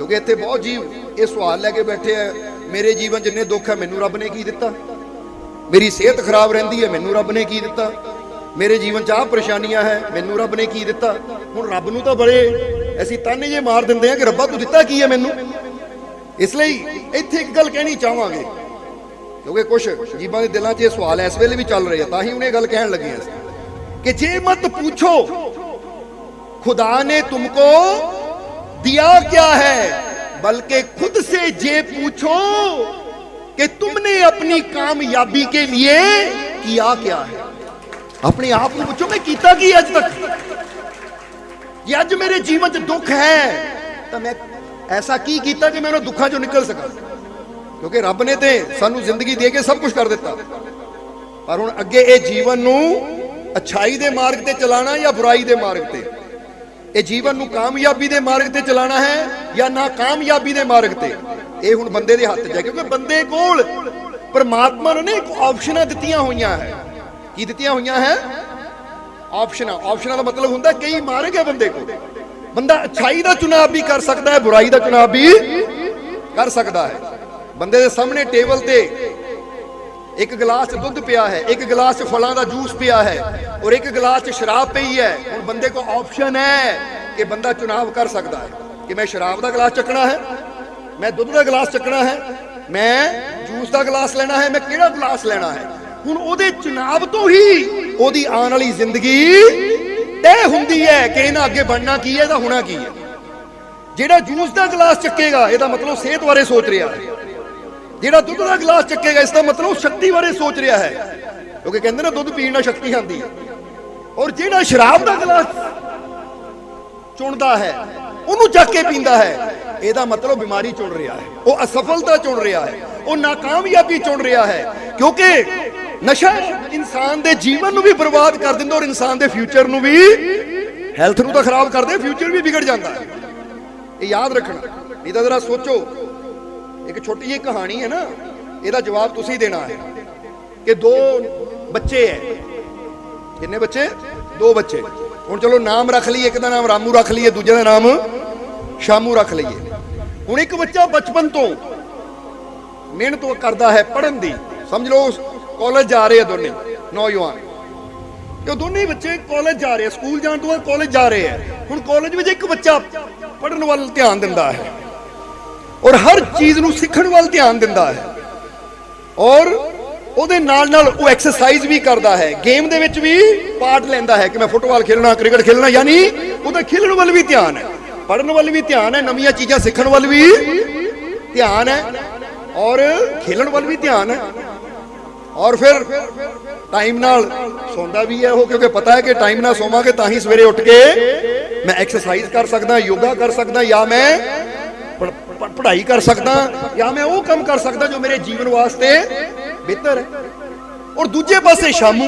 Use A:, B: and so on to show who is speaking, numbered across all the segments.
A: क्योंकि इत्थे बहुत जीव ये सवाल लैके बैठे है, मेरे जीवन जिन्ने दुख है मैनू रब ने की दिता, मेरी सेहत खराब रहिंदी है मैनू रब ने की दिता, मेरे जीवन च आ परेशानियां है मैनू रब ने की दिता। हुण रब नूं तां बड़े असीं ताने जे मार दिंदे हैं कि रब्बा तू दिता की है मैनू। इसलिए इत्थे एक गल कहनी चाहांगे, क्योंकि कुछ जीवां दे दिलां 'च सवाल इस वेले भी चल रहे हैं, तां ही उन्हें गल कहण लगे हैं कि जे मत पूछो खुदा ने तुमको दिया क्या है, बल्कि खुद से ये पूछो कि तुमने अपनी कामयाबी के लिए किया क्या है। अपने आप को पूछो मैं कीता की अज तक, ये अज मेरे जीवन च दुख है तो मैं ऐसा की कीता कि मैं उन्हां दुखां चों निकल सका। क्योंकि रब ने ते सानू जिंदगी दे के सब कुछ कर दिता, पर हुण अगे ये जीवन नू अच्छाई दे मार्ग ते चलाना या बुराई दे मार्ग ते, ये जीवन नू कामयाबी दे मार्ग ते चलाना है या नाकामयाबी दे मार्ग ते, ये हुण बंदे दे हत्थ च है। क्योंकि बंदे कोल परमात्मा ने एक ऑप्शनां दित्तियां होईयां है। की दित्तियां होईयां है? ऑप्शनां। ऑप्शनां दा मतलब हुंदा कई मार्ग है बंदे को, बंदा अच्छाई दा चुनाव भी कर सकता है, बुराई दा चुनाव भी कर सकता है। बंदे दे सामने टेबल ते एक गिलास दुध पिया है, एक गिलास फलों का जूस पिया है और एक गिलास शराब पई है। हुण बंदे को ऑप्शन है कि बंदा चुनाव कर सकता है कि मैं शराब का गिलास चकना है, मैं दुध का गिलास चकना है, मैं जूस का गिलास लेना है, मैं किहड़ा गिलास लेना है। हुण उहदे चुनाव तो ही उहदी आने वाली जिंदगी तय हुंदी है कि इन्हां अगे बनना की है, होना की है। जिहड़ा जूस का गिलास चकेगा इसदा मतलब सेहत बारे सोच रहा है, जिहड़ा दुध का गिलास चकेगा इसका मतलब शक्ति बारे सोच रहा है, क्योंकि कहते ना दुध पीण नाल शक्ति आती है। और जिहड़ा शराब का गिलास चुनता है उन्होंने चक के पींदा है, ਇਹਦਾ मतलब बीमारी चुन रहा है, वो असफलता चुन रहा है, वो नाकामयाबी चुन रहा है। क्योंकि नशा इंसान के जीवन को भी बर्बाद कर दिंदा और इंसान के फ्यूचर को भी, हैल्थ को तो खराब कर दे, फ्यूचर भी बिगड़ जाता है। ये याद रखना, नहीं तो जरा सोचो, एक छोटी जी कहानी है ना, इसका जवाब तुसी देना है कि दो बच्चे है, कितने बच्चे? दो बच्चे। हुण चलो नाम रख लीए, एक का नाम रामू रख लीए, दूजे का नाम शामू रख लीए। हुण एक बच्चा बचपन तो मेहनत करता है पढ़न की, समझ लो कॉलेज जा रहे हैं दोने नौजवान, तो दोनों बच्चे कॉलेज जा रहे हैं, स्कूल जाने तो बाद कॉलेज जा रहे हैं। हुण कॉलेज में एक बच्चा पढ़न वाल ध्यान दिंदा है और हर चीज़ नूं सीखण वाल ध्यान दिंदा है, और ਉਹਦੇ ਨਾਲ ਉਹ एक्सरसाइज भी करता है, गेम ਦੇ ਵਿੱਚ भी पार्ट ਲੈਂਦਾ है कि मैं फुटबॉल खेलना, क्रिकेट खेलना, यानी ਉਹਦਾ खेलण ਵੱਲ भी ध्यान है, पढ़न वाल भी ध्यान है, नवीं चीज़ां सीखण वाल भी ध्यान है और खेलण वाल भी ध्यान है। और फिर टाइम नाल सौंदा भी है वो, क्योंकि पता है कि टाइम नाल सोवांगे तां ही सवेरे उठ के मैं एक्सरसाइज कर सकदा, योगा कर सकदा, या मैं पढ़ाई कर सकदा, या मैं वो काम कर सकदा जो मेरे जीवन वास्ते बेहतर है। और दूजे पासे शामू,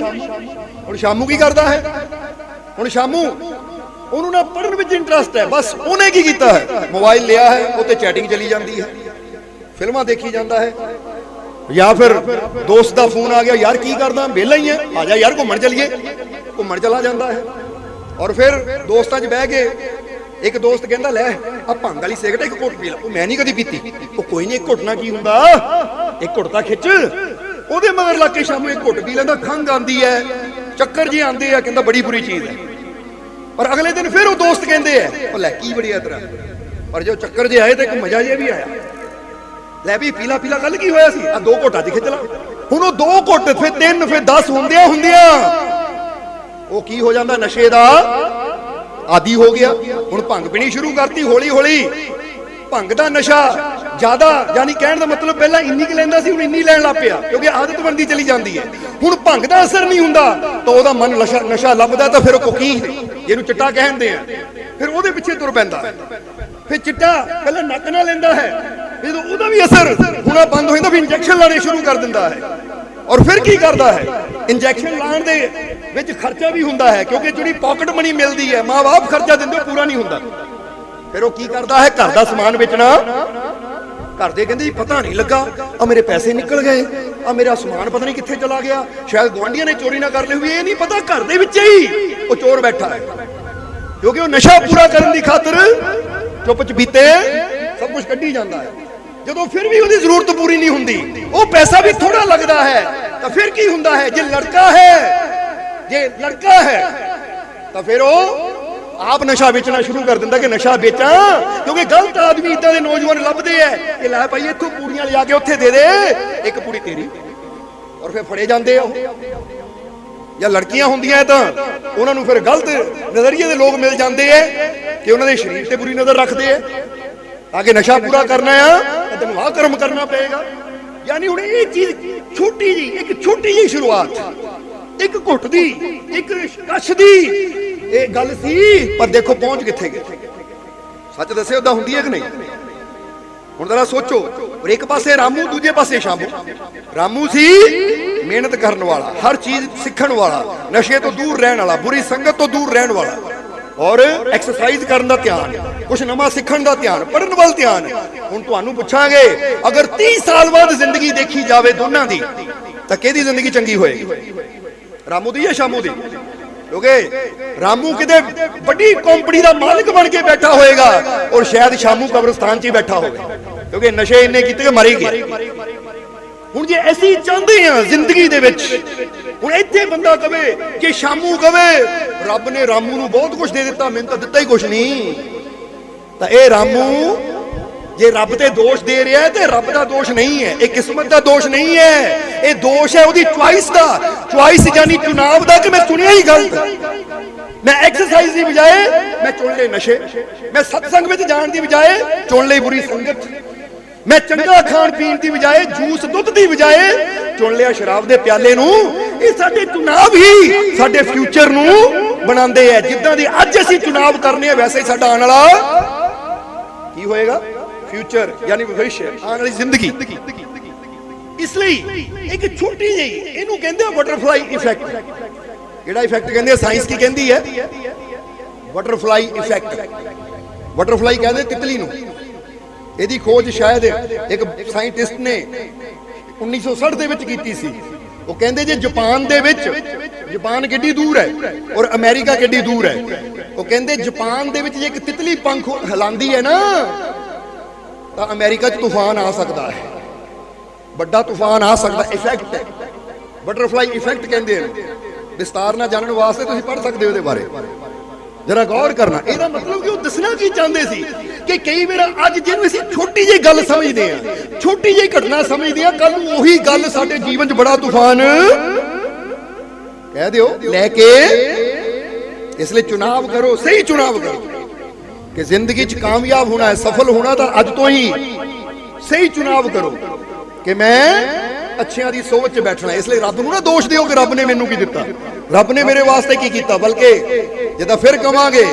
A: हुण शामू की करता है? हुण शामू उन्होंने ना पढ़न विच इंटरस्ट है, बस उन्हें की कीता है, मोबाइल लिया है, उत्ते चैटिंग चली जाती है, फिल्मां देखी जाता है, या फिर दोस्त का फोन आ गया, यार की करदा, वेला ही है, आ जा यार घूमन चलीए, घूमन चला जाता है। और फिर दोस्तां च बह के एक दोस्त कहता लै आ भंग वाली सिगरट एक घुट पी ला, मैं नहीं कदी पीती, कोई नहीं एक घुटना की हुंदा, एक घुटता खिच, ਉਹਦੇ मगर लग के शामू एक घुट पी लेंदा, खंघ आती है, चक्कर जी आते हैं, कहता बड़ी बुरी चीज़ है। पर अगले दिन फिर वो दोस्त कहते हैं लै की बड़ी तरह, पर जो चक्कर जे आए तो एक मजा जिहा भी आया, लै भी पीला पीला कल की होया सी, आ दो घुटा च खिच ला। हुण वो दो घुट फिर 3 फिर 10 हुंदियां हुंदियां वो की हो जाता, नशे का आदि हो गया। हुण भंग पीनी शुरू करती, हौली हौली भंग का नशा ज्यादा, यानी कहने का मतलब पहला इन्नी की लैंदा सी, हुण इन्नी लैण लग पिया, क्योंकि आदत बनती चली जाती है। हुण भंग का असर नहीं हुंदा तो वहदा मन नशा लभदा, तो फिर की जिहनूं चिट्टा कहंदे आ, फिर उहदे पिछे तुर पैंदा। फिर चिट्टा पहला नक नाल लैंदा है, जो उहदा भी असर होना बंद हो जाता, फिर इंजैक्शन लाने शुरू कर दिंदा है। और फिर की करता है, इंजैक्शन लाने दे विच खर्चा भी हुंदा है, क्योंकि जिहड़ी पॉकेट मनी मिलती है, माँ बाप खर्चा दिंदे पूरा नहीं हुंदा। फिर वो की करता है, घर का समान बेचना, घर दे कहंदे पता नहीं लगा, आ मेरे पैसे निकल गए, आ मेरा समान पता नहीं कित्थे चला गया, शायद गुआंढियां ने चोरी ना कर ली हुई, ये नहीं पता घर दे विच ही वो चोर बैठा है, क्योंकि वो नशा पूरा करने की खातर चुप चपीते सब सब कुछ कड्ढी जाता है। ਜਦੋਂ ਫਿਰ ਵੀ ਉਹਦੀ ਜ਼ਰੂਰਤ ਪੂਰੀ ਨਹੀਂ ਹੁੰਦੀ, ਉਹ ਪੈਸਾ ਵੀ ਥੋੜਾ ਲੱਗਦਾ ਹੈ, ਤਾਂ ਫਿਰ ਕੀ ਹੁੰਦਾ ਹੈ? ਜੇ ਲੜਕਾ ਹੈ ਤਾਂ ਫਿਰ ਉਹ ਆਪ ਨਸ਼ਾ ਵੇਚਣਾ ਸ਼ੁਰੂ ਕਰ ਦਿੰਦਾ ਕਿ ਨਸ਼ਾ ਵੇਚਾਂ, ਕਿਉਂਕਿ ਗਲਤ ਆਦਮੀ ਇਦਾਂ ਦੇ ਨੌਜਵਾਨ ਲੱਭਦੇ ਐ ਕਿ ਲੈ ਭਾਈ ਇੱਥੋਂ ਪੂੜੀਆਂ ਲਿਆ ਕੇ ਉੱਥੇ ਦੇ ਦੇ, ਇੱਕ ਪੂੜੀ ਤੇਰੀ, ਔਰ ਫਿਰ ਫੜੇ ਜਾਂਦੇ ਆ। ਜਾਂ ਲੜਕੀਆਂ ਹੁੰਦੀਆਂ ਤਾਂ ਉਹਨਾਂ ਨੂੰ ਫਿਰ ਗਲਤ ਨਜ਼ਰੀਏ ਦੇ ਲੋਕ ਮਿਲ ਜਾਂਦੇ ਐ ਕਿ ਉਹਨਾਂ ਦੇ ਸਰੀਰ ਤੇ ਬੁਰੀ ਨਜ਼ਰ ਰੱਖਦੇ ਐ, आगे नशा पूरा करना है तेन आह कर्म करना पेगा। यानी हुण ये चीज छोटी जी, एक छोटी जी शुरुआत, एक घुट दी, एक कश दी ये गल सी, पर देखो पहुंच किथे गए। सच दस्यो उदा हुंदी है कि नहीं? हुण जरा सोचो, और एक पासे रामू, दूजे पासे शामू। रामू सी मेहनत करने वाला, हर चीज सीखण वाला, नशे तो दूर रहने वाला, बुरी संगत तो दूर रहने वाला, और एक्सरसाइज करने का ध्यान, कुछ नवा सीखण का ध्यान, पढ़न वाल ध्यान। हुण तुहानू पुछांगे अगर 30 साल बाद जिंदगी देखी जावे दोनों दी, तां किहदी जिंदगी चंगी होएगी, रामू दी या शामू दी? क्योंकि रामू किते बड़ी कंपनी का मालिक बन के बैठा होएगा और शायद शामू कब्रिस्तान च ही बैठा होगा, क्योंकि नशे इन्ने कीते कि मर ही गया। हुण जे ऐसी चाहते हैं जिंदगी दे विच, हुण इत्थे बंदा कवे कि शामू कवे रब ने रामू नूं बहुत कुछ दे दिता, मैनूं तां दिता ही कुछ नहीं, तां इह रामू जे रब ते दोष दे रहा है तो रब दा दोष नहीं है, ये किस्मत दा दोष नहीं है, ये दोष है उहदी चॉइस दा। चॉइस यानी चुनाव दा कि मैं चुनिया ही गलत, मैं एक्सरसाइज की बजाय मैं चुन ले नशे, मैं सत्संग में जाण दी बजाय चुन ले बुरी संगत, मैं चंगा खाण पीण की बजाय जूस दुध की बजाय चुन लिया शराब के प्याले नूं। ये साडे चुनाव ही साडे फ्यूचर नूं बनांदे है। जिद्दां दी अज असीं चुनाव करने हैं वैसे ही साडा आने वाला की होएगा, फ्यूचर यानी भविष्य, आने वाली जिंदगी। इसलिए एक छोटी जी इहनूं कहंदे बटरफ्लाई इफेक्ट, जिहड़ा इफेक्ट कहंदे साइंस की कहंदी है बटरफ्लाई इफेक्ट। बटरफ्लाई कहंदे तितली नूं। ਇਹਦੀ खोज शायद एक साइंटिस्ट ने 1960 ਦੇ ਵਿੱਚ ਕੀਤੀ ਸੀ। ਉਹ ਕਹਿੰਦੇ ਜੇ ਜਾਪਾਨ ਦੇ ਵਿੱਚ, ਜਾਪਾਨ ਕਿੱਡੀ ਦੂਰ ਹੈ ਔਰ ਅਮਰੀਕਾ ਕਿੱਡੀ ਦੂਰ ਹੈ, ਉਹ ਕਹਿੰਦੇ ਜਾਪਾਨ ਦੇ ਵਿੱਚ ਜੇ ਇੱਕ ਤਿਤਲੀ ਪੰਖ ਹਿਲਾਉਂਦੀ ਹੈ ਨਾ ਤਾਂ ਅਮਰੀਕਾ 'ਚ ਤੂਫਾਨ ਆ ਸਕਦਾ ਹੈ, ਵੱਡਾ ਤੂਫਾਨ ਆ ਸਕਦਾ। ਇਫੈਕਟ ਹੈ, ਬਟਰਫਲਾਈ ਇਫੈਕਟ ਕਹਿੰਦੇ ਨੇ। ਵਿਸਤਾਰ ਨਾਲ ਜਾਣਨ ਵਾਸਤੇ ਤੁਸੀਂ ਪੜ੍ਹ ਸਕਦੇ ਹੋ ਇਹਦੇ ਬਾਰੇ, जरा गौर करना। ਇਹਦਾ मतलब कि वो दसना की चाहते सी कि कई बार अज जिन्होंने असीं छोटी जी गल समझते हैं, छोटी जी घटना समझते हैं, कल उही गल साडे जीवन च बड़ा तूफान कह दिओ लैके। इसलिए चुनाव करो, सही चुनाव करो कि जिंदगी च कामयाब होना है, सफल होना, तो अज तो ही सही चुनाव करो कि मैं अच्छियां दी सोच च बैठना। इसलिए रब नूं ना दोष दिओ कि रब ने मैनूं की दिता, रब ने मेरे वास्ते की कीता, बल्कि जिदा फिर कहांगे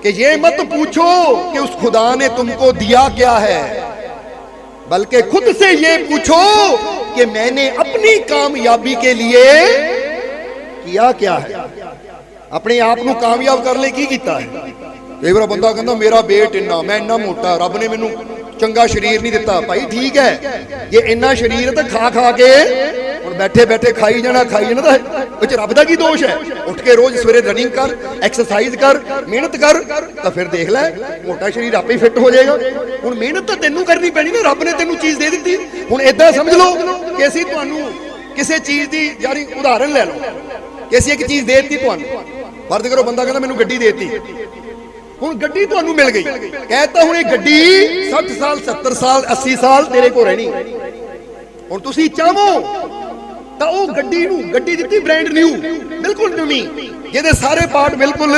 A: कि ये मत पूछो कि उस खुदा ने तुमको दिया क्या है, बल्कि खुद से ये पूछो कि मैंने अपनी कामयाबी के लिए किया क्या है, अपने आप को कामयाब करने की कीता है। कई बार बंदा कहता मेरा वेट इन्ना, मैं इन्ना मोटा, रब ने मैनू चंगा शरीर नहीं दिता। भाई ठीक है, ये इन्ना शरीर तो खा खा के हुण बैठे बैठे खाई जाना तो रब दा की दोष है? उठ के रोज सवेरे रनिंग कर, एक्सरसाइज कर, मेहनत कर, तो फिर देख लै मोटा शरीर आपे फिट हो जाएगा। हुण मेहनत तो तेनू करनी पैनी ना, रब ने तेनू चीज दे दी। हुण इदां समझ लो कि असीं तुहानू किसी चीज की यानी उदाहरण लै लो कि असीं एक चीज देती तुहानू, फर्ज करो बंदा कहता मैनू गड्डी देती, हुण गड्डी तुहानू मिल गई, कहता हुण ये गड्डी 60 साल 70 साल 80 साल तेरे को रहनी। हुण तुसीं चाहो ਤਾਂ ਉਹ ਗੱਡੀ ਨੂੰ ਗੱਡੀ ਦਿੱਤੀ ਬ੍ਰਾਂਡ ਨਿਊ, ਬਿਲਕੁਲ ਨਵੀਂ, ਜਿਹਦੇ ਸਾਰੇ ਪਾਰਟ ਬਿਲਕੁਲ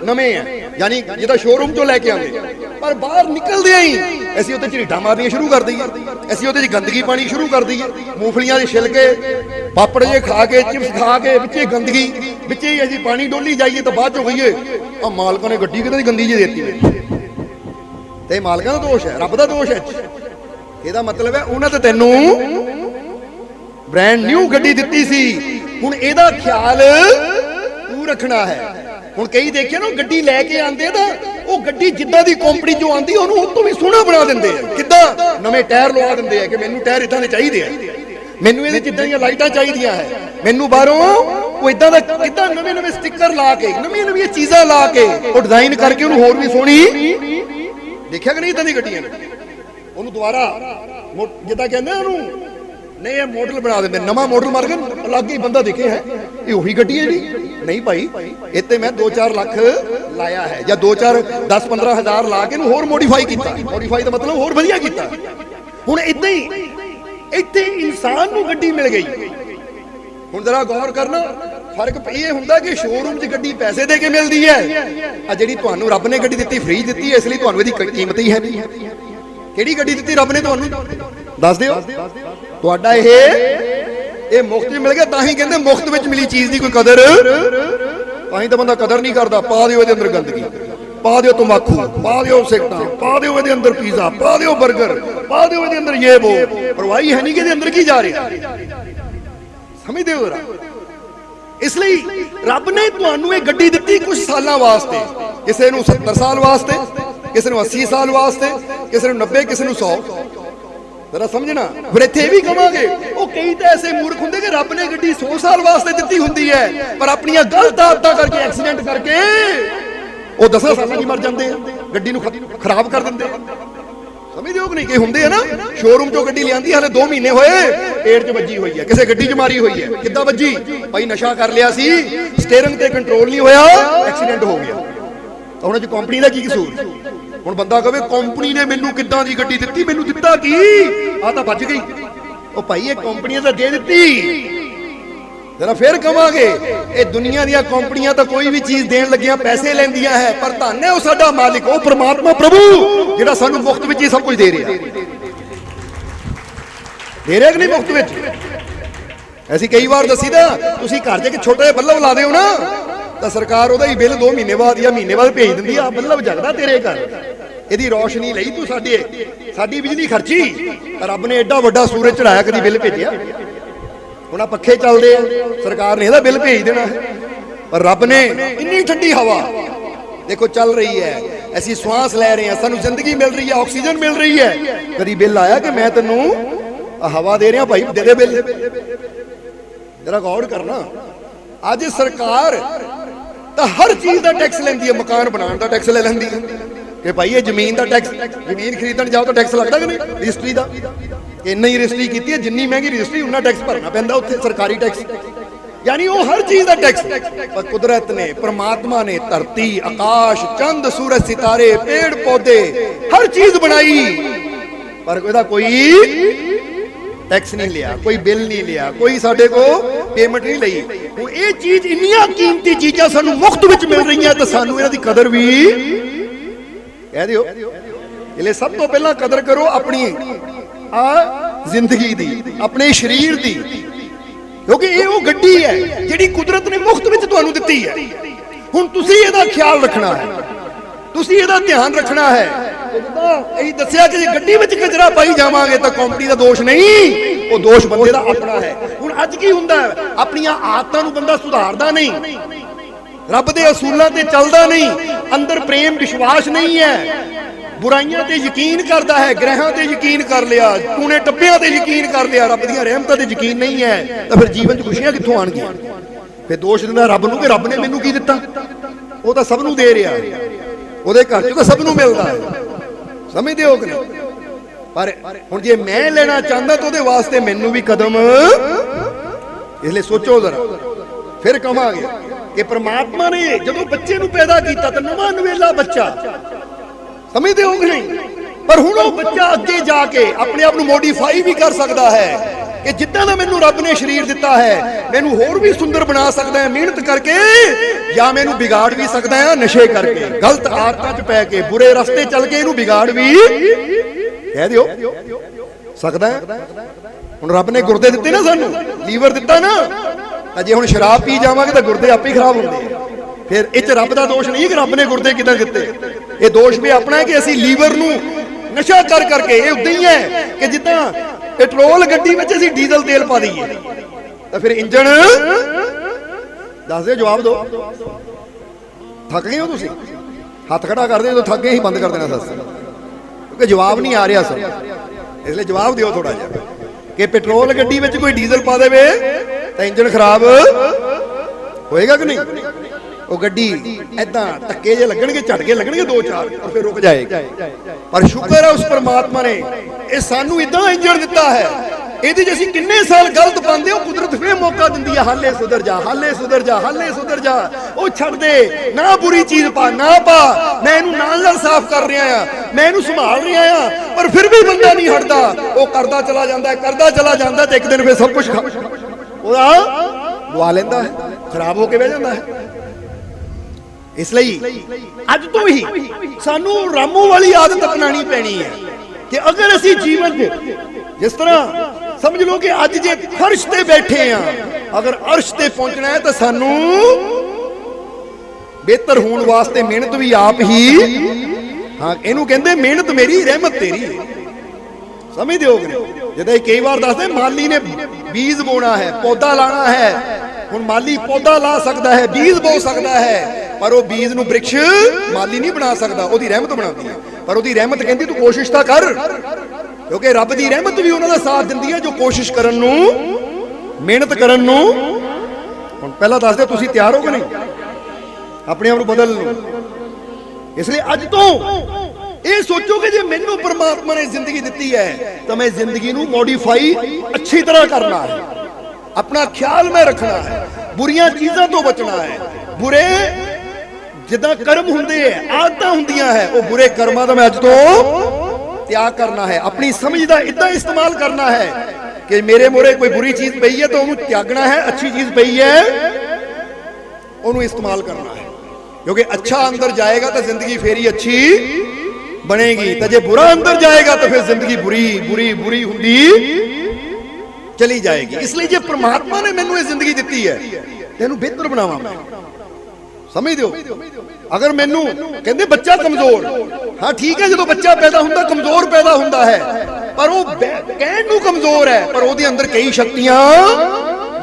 A: ਨਵੇਂ ਆ, ਯਾਨੀ ਜਿਹਦਾ ਸ਼ੋਰੂਮ ਤੋਂ ਲੈ ਕੇ ਆਉਂਦੇ, ਪਰ ਬਾਹਰ ਨਿਕਲਦੇ ਹੀ ਅਸੀਂ ਉੱਤੇ ਝਰੀਟਾਂ ਮਾਰਨੀਆਂ ਸ਼ੁਰੂ ਕਰ ਦਈਏ, ਅਸੀਂ ਉਹਦੇ 'ਚ ਗੰਦਗੀ ਪਾਣੀ ਸ਼ੁਰੂ ਕਰ ਦਈਏ, ਮੂੰਗਫਲੀਆਂ ਦੇ ਛਿਲਕੇ ਪਾਪੜ ਜੇ ਖਾ ਕੇ, ਚਿਪਸ ਖਾ ਕੇ, ਵਿੱਚੇ ਗੰਦਗੀ, ਵਿੱਚੇ ਹੀ ਅਸੀਂ ਪਾਣੀ ਡੋਲੀ ਜਾਈਏ, ਤਾਂ ਬਾਅਦ 'ਚੋਂ ਕਹੀਏ ਆ ਮਾਲਕਾਂ ਨੇ ਗੱਡੀ ਕਿਤੇ ਗੰਦੀ ਜਿਹੀ ਦੇਤੀ, ਤੇ ਮਾਲਕਾਂ ਦਾ ਦੋਸ਼ ਹੈ, ਰੱਬ ਦਾ ਦੋਸ਼ ਹੈ। ਇਹਦਾ ਮਤਲਬ ਹੈ ਉਹਨਾਂ ਤੇ ਤੈਨੂੰ ब्रांड न्यू गड्डी दिती सी, हुण इहदा ख्याल तू रखना है। हुण कई देखिए ना गड्डी लैके आंदे तां ओह गड्डी जिद्दां दी कंपनी जो आंदी ओहनूं उस तों भी सोहना बना दिंदे आ, किद्दां नवें टायर लवा दिंदे आ कि मैनूं टायर इदां दे चाहीदे आ, मैनूं इहदे जिद्दां दीयां लाइटां चाहीदियां है, मैनूं बाहरों ओह इदां दा किद्दां नवें नवें स्टिकर ला के, नवीं नवीं चीज़ां ला के ओह डिजाइन करके ओहनूं होर भी सोहनी देखिया कि नहीं इदां दी गड्डियां ਉਹਨੂੰ ਦੁਬਾਰਾ ਜਿੱਦਾਂ ਕਹਿੰਦੇ ਉਹਨੂੰ नहीं ये मॉडल बना देंगे नवा मॉडल मार के अलग ही बंदा दिखे है ये वही गड्डी है जी नहीं भाई इतने मैं 2-4 लाख लाया है या 2-4-10-15 हज़ार ला के होर मॉडिफाई किया मॉडिफाई का मतलब होर वधिया किया हुण इदां ही इत्थे इंसान नूं गड्डी मिल गई हुण जरा गौर करना फर्क ये हुंदा कि शोरूम च गड्डी पैसे दे के मिलती है आ जिहड़ी तुहानूं रब ने गड्डी दित्ती फ्री दित्ती है इसलिए तुहानूं इहदी कीमत ही है नहीं किहड़ी गड्डी दित्ती रब ने तुहानूं दस दिओ ਤੁਹਾਡਾ ਇਹ ਮੁਫਤ ਮਿਲ ਗਿਆ ਤਾਂ ਹੀ ਕਹਿੰਦੇ ਮੁਫਤ ਵਿੱਚ ਮਿਲੀ ਚੀਜ਼ ਦੀ ਕੋਈ ਕਦਰ ਤਾਂ ਹੀ ਤਾਂ ਬੰਦਾ ਕਦਰ ਨਹੀਂ ਕਰਦਾ ਪਾ ਦਿਓ ਇਹਦੇ ਅੰਦਰ ਗੰਦਗੀ ਪਾ ਦਿਓ ਤੰਬਾਕੂ ਪਾ ਦਿਓ ਸਿਗਰਟਾਂ ਪਾ ਦਿਓ ਇਹਦੇ ਅੰਦਰ ਪੀਜ਼ਾ ਪਾ ਦਿਓ 버ਗਰ ਪਾ ਦਿਓ ਇਹਦੇ ਅੰਦਰ ਇਹ ਉਹ ਪਰਵਾਹੀ ਹੈ ਨਹੀਂ ਕਿ ਇਹਦੇ ਅੰਦਰ ਕੀ ਜਾ ਰਿਹਾ ਸਮਝਦੇ ਹੋ ਇਸ ਲਈ ਰੱਬ ਨੇ ਤੁਹਾਨੂੰ ਇਹ ਗੱਡੀ ਦਿੱਤੀ ਕੁਝ ਸਾਲਾਂ ਵਾਸਤੇ ਕਿਸੇ ਨੂੰ 70 ਸਾਲ ਵਾਸਤੇ ਕਿਸੇ ਨੂੰ 80 ਸਾਲ ਵਾਸਤੇ ਕਿਸੇ ਨੂੰ 90 ਕਿਸੇ ਨੂੰ 100 जरा समझना फिर इत्थे भी कहांगे वो कई तो ऐसे मूर्ख हुंदे कि रब ने गड्डी 100 साल वास्ते दित्ती हुंदी है पर अपनी गलत आदतां करके एक्सीडेंट करके वो 10 साल ही मर जाते हैं गड्डी नूं खराब कर दिंदे समझदे हो कि नहीं कि हुंदे है ना शोरूम चों गड्डी लियांदी हाले 2 महीने होए पेड़ च वजी हुई है किसी गड्डी च मारी हुई है किद्दां वजी भाई नशा कर लिया सी स्टीयरिंग ते कंट्रोल नहीं होया एक्सीडेंट हो गया तो हुण कंपनी दा की कसूर ਹੁਣ ਬੰਦਾ ਕਹੇ ਕੰਪਨੀ ਨੇ ਮੈਨੂੰ ਕਿੱਦਾਂ ਦੀ ਗੱਡੀ ਦਿੱਤੀ ਮੈਨੂੰ ਦਿੱਤਾ ਕੀ ਆ ਤਾਂ ਬਚ ਗਈ ਉਹ ਭਾਈ ਇਹ ਕੰਪਨੀਆਂ ਤਾਂ ਦੇ ਦਿੱਤੀ ਜਰਾ ਫੇਰ ਕਵਾਂਗੇ ਇਹ ਦੁਨੀਆ ਦੀਆਂ ਕੰਪਨੀਆਂ ਤਾਂ ਕੋਈ ਵੀ ਚੀਜ਼ ਦੇਣ ਲੱਗੀਆਂ ਪੈਸੇ ਲੈਂਦੀਆਂ ਹੈ ਪਰ ਧੰਨ ਹੈ ਉਹ ਸਾਡਾ ਮਾਲਿਕ ਉਹ ਪ੍ਰਮਾਤਮਾ ਪ੍ਰਭੂ ਜਿਹੜਾ ਸਾਨੂੰ ਮੁਫਤ ਵਿੱਚ ਹੀ ਸਭ ਕੁਝ ਦੇ ਰਿਹਾ ਕਿ ਨਹੀਂ ਮੁਫਤ ਵਿੱਚ ਅਸੀਂ ਕਈ ਵਾਰ ਦੱਸੀਦਾ ਤੁਸੀਂ ਘਰ 'ਚ ਇੱਕ ਛੋਟਾ ਜਿਹਾ ਬੱਲਬ ਲਾ ਦਿਓ ਨਾ ਤਾਂ ਸਰਕਾਰ ਉਹਦਾ ਹੀ ਬਿੱਲ 2 ਮਹੀਨੇ ਬਾਅਦ ਜਾਂ ਮਹੀਨੇ ਬਾਅਦ ਭੇਜ ਦਿੰਦੀ ਆ ਬੱਲਬ ਜਗਦਾ ਤੇਰੇ ਘਰ ਇਹਦੀ ਰੋਸ਼ਨੀ ਲਈ ਤੂੰ ਸਾਡੀ ਬਿਜਲੀ ਖਰਚੀ ਰੱਬ ਨੇ ਐਡਾ ਵੱਡਾ ਸੂਰਜ ਚੜਾਇਆ ਕਦੀ ਬਿੱਲ ਭੇਜਿਆ ਹੁਣ ਆ ਪੱਖੇ ਚੱਲਦੇ ਆ ਸਰਕਾਰ ਨੇ ਇਹਦਾ ਬਿੱਲ ਭੇਜ ਦੇਣਾ ਪਰ ਰੱਬ ਨੇ ਇੰਨੀ ਠੰਡੀ ਹਵਾ ਦੇਖੋ ਚੱਲ ਰਹੀ ਹੈ ਅਸੀਂ ਸਵਾਸ ਲੈ ਰਹੇ ਹਾਂ ਸਾਨੂੰ ਜ਼ਿੰਦਗੀ ਮਿਲ ਰਹੀ ਹੈ ਆਕਸੀਜਨ ਮਿਲ ਰਹੀ ਹੈ ਕਦੀ ਬਿੱਲ ਆਇਆ ਕਿ ਮੈਂ ਤੈਨੂੰ ਹਵਾ ਦੇ ਰਿਹਾ ਭਾਈ ਦੇ ਦੇ ਬਿੱਲ ਜਰਾ ਗੌਰ ਕਰਨਾ ਅੱਜ ਸਰਕਾਰ ਤਾਂ ਹਰ ਚੀਜ਼ ਦਾ ਟੈਕਸ ਲੈਂਦੀ ਹੈ ਮਕਾਨ ਬਣਾਉਣ ਦਾ ਟੈਕਸ ਲੈ ਲੈਂਦੀ ਹੈ ਕਿ ਭਾਈ ਇਹ ਜ਼ਮੀਨ ਦਾ ਟੈਕਸ ਜ਼ਮੀਨ ਖਰੀਦਣ ਜਾਓ ਤਾਂ ਟੈਕਸ ਲੱਗਦਾ ਕਿ ਨਹੀਂ ਰਜਿਸਟਰੀ ਦਾ ਇੰਨਾ ਹੀ ਰਜਿਸਟਰੀ ਕੀਤੀ ਹੈ ਜਿੰਨੀ ਮਹਿੰਗੀ ਰਜਿਸਟਰੀ ਉਨਾ ਟੈਕਸ ਭਰਨਾ ਪੈਂਦਾ ਉੱਥੇ ਸਰਕਾਰੀ ਟੈਕਸ यानी वो हर चीज का टैक्स पर कुदरत ने परमात्मा ने धरती आकाश चंद सूरज सितारे पेड़ पौधे हर चीज बनाई पर कोई टैक्स नहीं लिया कोई बिल नहीं लिया कोई साडे को पेमेंट नहीं लई हुण ये चीज इन्नियां कीमती चीज़ां सानू मुफ्त विच मिल रही हैं तो सानू इन्हां दी कदर भी कह दिओ इसलिए सब तो पहला कदर करो अपनी जिंदगी दी अपने शरीर दी क्योंकि ये वो गड्डी है जिहड़ी कुदरत ने मुफ्त विच तुहानू दित्ती है हुण तुसीं इहदा ख्याल रखना है तुसीं इहदा ध्यान रखना है यही दस्सिया कि गड्डी विच कचरा पाई जावांगे तो कंपनी दा दोष नहीं वो दोष बंदे दा अपना है हुण अज की हुंदा है अपनियां आदतां नू बंदा सुधारदा नहीं रब दे असूलां ते चलदा नहीं अंदर प्रेम विश्वास नहीं है बुराइयां ते यकीन करता है ग्रहां ते यकीन कर लिया टूने टप्पियां ते यकीन कर लिया रब दी रहमतां ते यकीन नहीं है तो फिर जीवन च खुशियां कित्थों आणगियां फिर दोष दिंदा रब नूं कि रब ने मैनूं की दित्ता वो तां सब नूं दे रिहा ओहदे घर च तां सब नूं मिलदा है समझदे हो कि नहीं पर हुण जे मैं लेना चाहंदा तो ओहदे वास्ते मैनूं भी कदम इसलिए सोचो जरा फिर कहांगे कि परमात्मा ने जदों बच्चे नूं पैदा कीता तां नवां नवेला बच्चा समझते हो कि नहीं पर हुण वो बच्चा अगे जाके अपने आप को मॉडिफाई भी कर सकता है कि जिद्दां दा मैनूं रब ने शरीर दिता है मैनूं होर भी सुंदर बना सकता है मेहनत करके या मैनूं बिगाड़ भी सकता है नशे करके गलत आदतां च पै के बुरे रस्ते चल के इहनूं बिगाड़ भी कह दिओ सकदा है हुण रब ने गुरदे दिते ना सानूं लीवर दिता ना तां जे हुण शराब पी जावांगे तां गुरदे आपे खराब हुंदे आ फिर इच रब दा दोष नहीं कि रब ने गुरदे किदां दिते ये दोष भी अपना है कि असी लीवर नूं नशा कर करके ये उदां ही है कि जिद्दां पेट्रोल गड्डी विच असी डीजल तेल पा दईए तो फिर इंजन दस दे जवाब दो थक गए हो तुसीं हथ खड़ा कर दे तो थक गए ही बंद कर देना सर क्योंकि जवाब नहीं आ रहा सर इसलिए जवाब दिओ थोड़ा जिहा कि पेट्रोल गड्डी विच कोई डीजल पा देवे तो इंजन खराब होएगा कि नहीं ਉਹ ਗੱਡੀ ਐਦਾਂ ਧੱਕੇ ਜੇ ਲੱਗਣਗੇ, ਝਟਕੇ ਲੱਗਣਗੇ 2-4 और फिर रुक जाएगी। पर शुक्र है उस परमात्मा ने ਇਹ ਸਾਨੂੰ ਇਦਾਂ ਇੰਜਣ ਦਿੱਤਾ ਹੈ। ਇਹਦੇ 'ਚ ਅਸੀਂ ਕਿੰਨੇ ਸਾਲ ਗਲਤ ਪਾਉਂਦੇ, ਉਹ ਕੁਦਰਤ ਫਿਰ ਮੌਕਾ ਦਿੰਦੀ ਹੈ, ਹਾਲੇ ਸੁਧਰ ਜਾ, ਹਾਲੇ ਸੁਧਰ ਜਾ, ਹਾਲੇ ਸੁਧਰ ਜਾ। ਉਹ ਛੱਡ ਦੇ, ਨਾ ਬੁਰੀ ਚੀਜ਼ ਪਾ, ਨਾ ਪਾ, ਮੈਂ ਇਹਨੂੰ ਨਾਲ ਸਾਫ਼ ਕਰ ਰਿਹਾ ਆ, ਮੈਂ ਇਹਨੂੰ ਸੰਭਾਲ ਰਿਹਾ ਆ। ਪਰ ਫਿਰ ਵੀ ਬੰਦਾ ਨਹੀਂ ਹਟਦਾ, ਉਹ ਕਰਦਾ ਚਲਾ ਜਾਂਦਾ, ਕਰਦਾ ਚਲਾ ਜਾਂਦਾ ਤੇ ਇੱਕ ਦਿਨ ਫਿਰ ਸਭ ਕੁਝ ਉਹਦਾ ਲਵਾ ਲੈਂਦਾ ਹੈ, ਖਰਾਬ ਹੋ ਕੇ ਬਹਿ ਜਾਂਦਾ ਹੈ। ਇਸ ਲਈ ਅੱਜ ਤੋਂ ਹੀ ਸਾਨੂੰ ਰਾਮੂ ਵਾਲੀ ਆਦਤ ਅਪਣਾਣੀ ਪੈਣੀ ਹੈ ਕਿ ਅਗਰ ਅਸੀਂ ਜੀਵਨ 'ਚ ਜਿਸ ਤਰ੍ਹਾਂ ਸਮਝ ਲਓ ਕਿ ਅੱਜ ਜੇ ਫਰਸ਼ ਤੇ ਬੈਠੇ ਆ, ਅਗਰ ਅਰਸ਼ ਤੇ ਪਹੁੰਚਣਾ ਹੈ ਤਾਂ ਸਾਨੂੰ ਬਿਹਤਰ ਹੋਣ ਵਾਸਤੇ ਮਿਹਨਤ ਵੀ ਆਪ ਹੀ, ਹਾਂ ਇਹਨੂੰ ਕਹਿੰਦੇ ਮਿਹਨਤ ਮੇਰੀ ਰਹਿਮਤ ਤੇਰੀ। ਸਮਝਦੇ ਹੋ? ਜਦੋਂ ਕਈ ਵਾਰ ਦੱਸਦੇ ਮਾਲੀ ਨੇ ਬੀਜ ਬੋਣਾ ਹੈ, ਪੌਦਾ ਲਾਣਾ ਹੈ। ਹੁਣ ਮਾਲੀ ਪੌਦਾ ਲਾ ਸਕਦਾ ਹੈ, ਬੀਜ ਬੋ ਸਕਦਾ ਹੈ, ਪਰ ਉਹ ਬੀਜ ਨੂੰ ਬ੍ਰਿਕਸ਼ ਮਾਲੀ ਨਹੀਂ ਬਣਾ ਸਕਦਾ, ਉਹਦੀ ਰਹਿਮਤ ਬਣਾਉਂਦੀ ਹੈ। ਪਰ ਉਹਦੀ ਰਹਿਮਤ ਕਹਿੰਦੀ ਤੂੰ ਕੋਸ਼ਿਸ਼ ਤਾਂ ਕਰ, ਕਿਉਂਕਿ ਰੱਬ ਦੀ ਰਹਿਮਤ ਵੀ ਉਹਨਾਂ ਦਾ ਸਾਥ ਦਿੰਦੀ ਹੈ ਜੋ ਕੋਸ਼ਿਸ਼ ਕਰਨ ਨੂੰ, ਮਿਹਨਤ ਕਰਨ ਨੂੰ। ਹੁਣ ਪਹਿਲਾਂ ਦੱਸਦੇ ਤੁਸੀਂ ਤਿਆਰ ਹੋ ਕਿ ਨਹੀਂ ਆਪਣੇ ਆਪ ਨੂੰ ਬਦਲਣ ਨੂੰ? ਇਸ ਲਈ ਅੱਜ ਤੋਂ ਇਹ ਸੋਚੋ ਕਿ ਜੇ ਮੈਨੂੰ ਪਰਮਾਤਮਾ ਨੇ ਜ਼ਿੰਦਗੀ ਦਿੱਤੀ ਹੈ ਤਾਂ ਮੈਂ ਜ਼ਿੰਦਗੀ ਨੂੰ ਮੋਡੀਫਾਈ ਅੱਛੀ ਤਰ੍ਹਾਂ ਕਰਨਾ ਹੈ, ਆਪਣਾ ਖਿਆਲ ਮੈਂ ਰੱਖਣਾ ਹੈ, ਬੁਰੀਆਂ ਚੀਜ਼ਾਂ ਤੋਂ ਬਚਣਾ ਹੈ। ਬੁਰੇ ਜਿੱਦਾਂ ਕਰਮ ਹੁੰਦੇ ਹੈ, ਆਦਤਾਂ ਹੁੰਦੀਆਂ ਹੈ, ਉਹ ਬੁਰੇ ਕਰਮਾਂ ਦਾ ਮੈਂ ਅੱਜ ਤੋਂ ਤਿਆਗ ਕਰਨਾ ਹੈ। ਆਪਣੀ ਸਮਝ ਦਾ ਇਦਾਂ ਇਸਤੇਮਾਲ ਕਰਨਾ ਹੈ ਕਿ ਮੇਰੇ ਮੋਰੇ ਕੋਈ ਬੁਰੀ ਚੀਜ਼ ਪਈ ਹੈ ਤਾਂ ਉਹਨੂੰ ਤਿਆਗਣਾ ਹੈ, ਅੱਛੀ ਚੀਜ਼ ਪਈ ਹੈ ਉਹਨੂੰ ਇਸਤੇਮਾਲ ਕਰਨਾ ਹੈ। ਕਿਉਂਕਿ ਅੱਛਾ ਅੰਦਰ ਜਾਏਗਾ ਤਾਂ ਜ਼ਿੰਦਗੀ ਫੇਰ ਹੀ ਅੱਛੀ ਬਣੇਗੀ, ਤਾਂ ਜੇ ਬੁਰਾ ਅੰਦਰ ਜਾਏਗਾ ਤਾਂ ਫਿਰ ਜ਼ਿੰਦਗੀ ਬੁਰੀ ਬੁਰੀ ਬੁਰੀ ਹੁੰਦੀ ਚਲੀ ਜਾਏਗੀ। ਇਸ ਲਈ ਜੇ ਪ੍ਰਮਾਤਮਾ ਨੇ ਮੈਨੂੰ ਇਹ ਜ਼ਿੰਦਗੀ ਦਿੱਤੀ ਹੈ ਤੈਨੂੰ ਬਿਹਤਰ ਬਣਾਵਾਂ ਮੈਂ। ਸਮਝਦੇ ਹੋ? ਅਗਰ ਮੈਨੂੰ ਕਹਿੰਦੇ ਬੱਚਾ ਕਮਜ਼ੋਰ, ਹਾਂ ਠੀਕ ਹੈ, ਜਦੋਂ ਬੱਚਾ ਪੈਦਾ ਹੁੰਦਾ ਕਮਜ਼ੋਰ ਪੈਦਾ ਹੁੰਦਾ ਹੈ, ਪਰ ਉਹ ਕਹਿਣ ਨੂੰ ਕਮਜ਼ੋਰ ਹੈ ਪਰ ਉਹਦੇ ਅੰਦਰ ਕਈ ਸ਼ਕਤੀਆਂ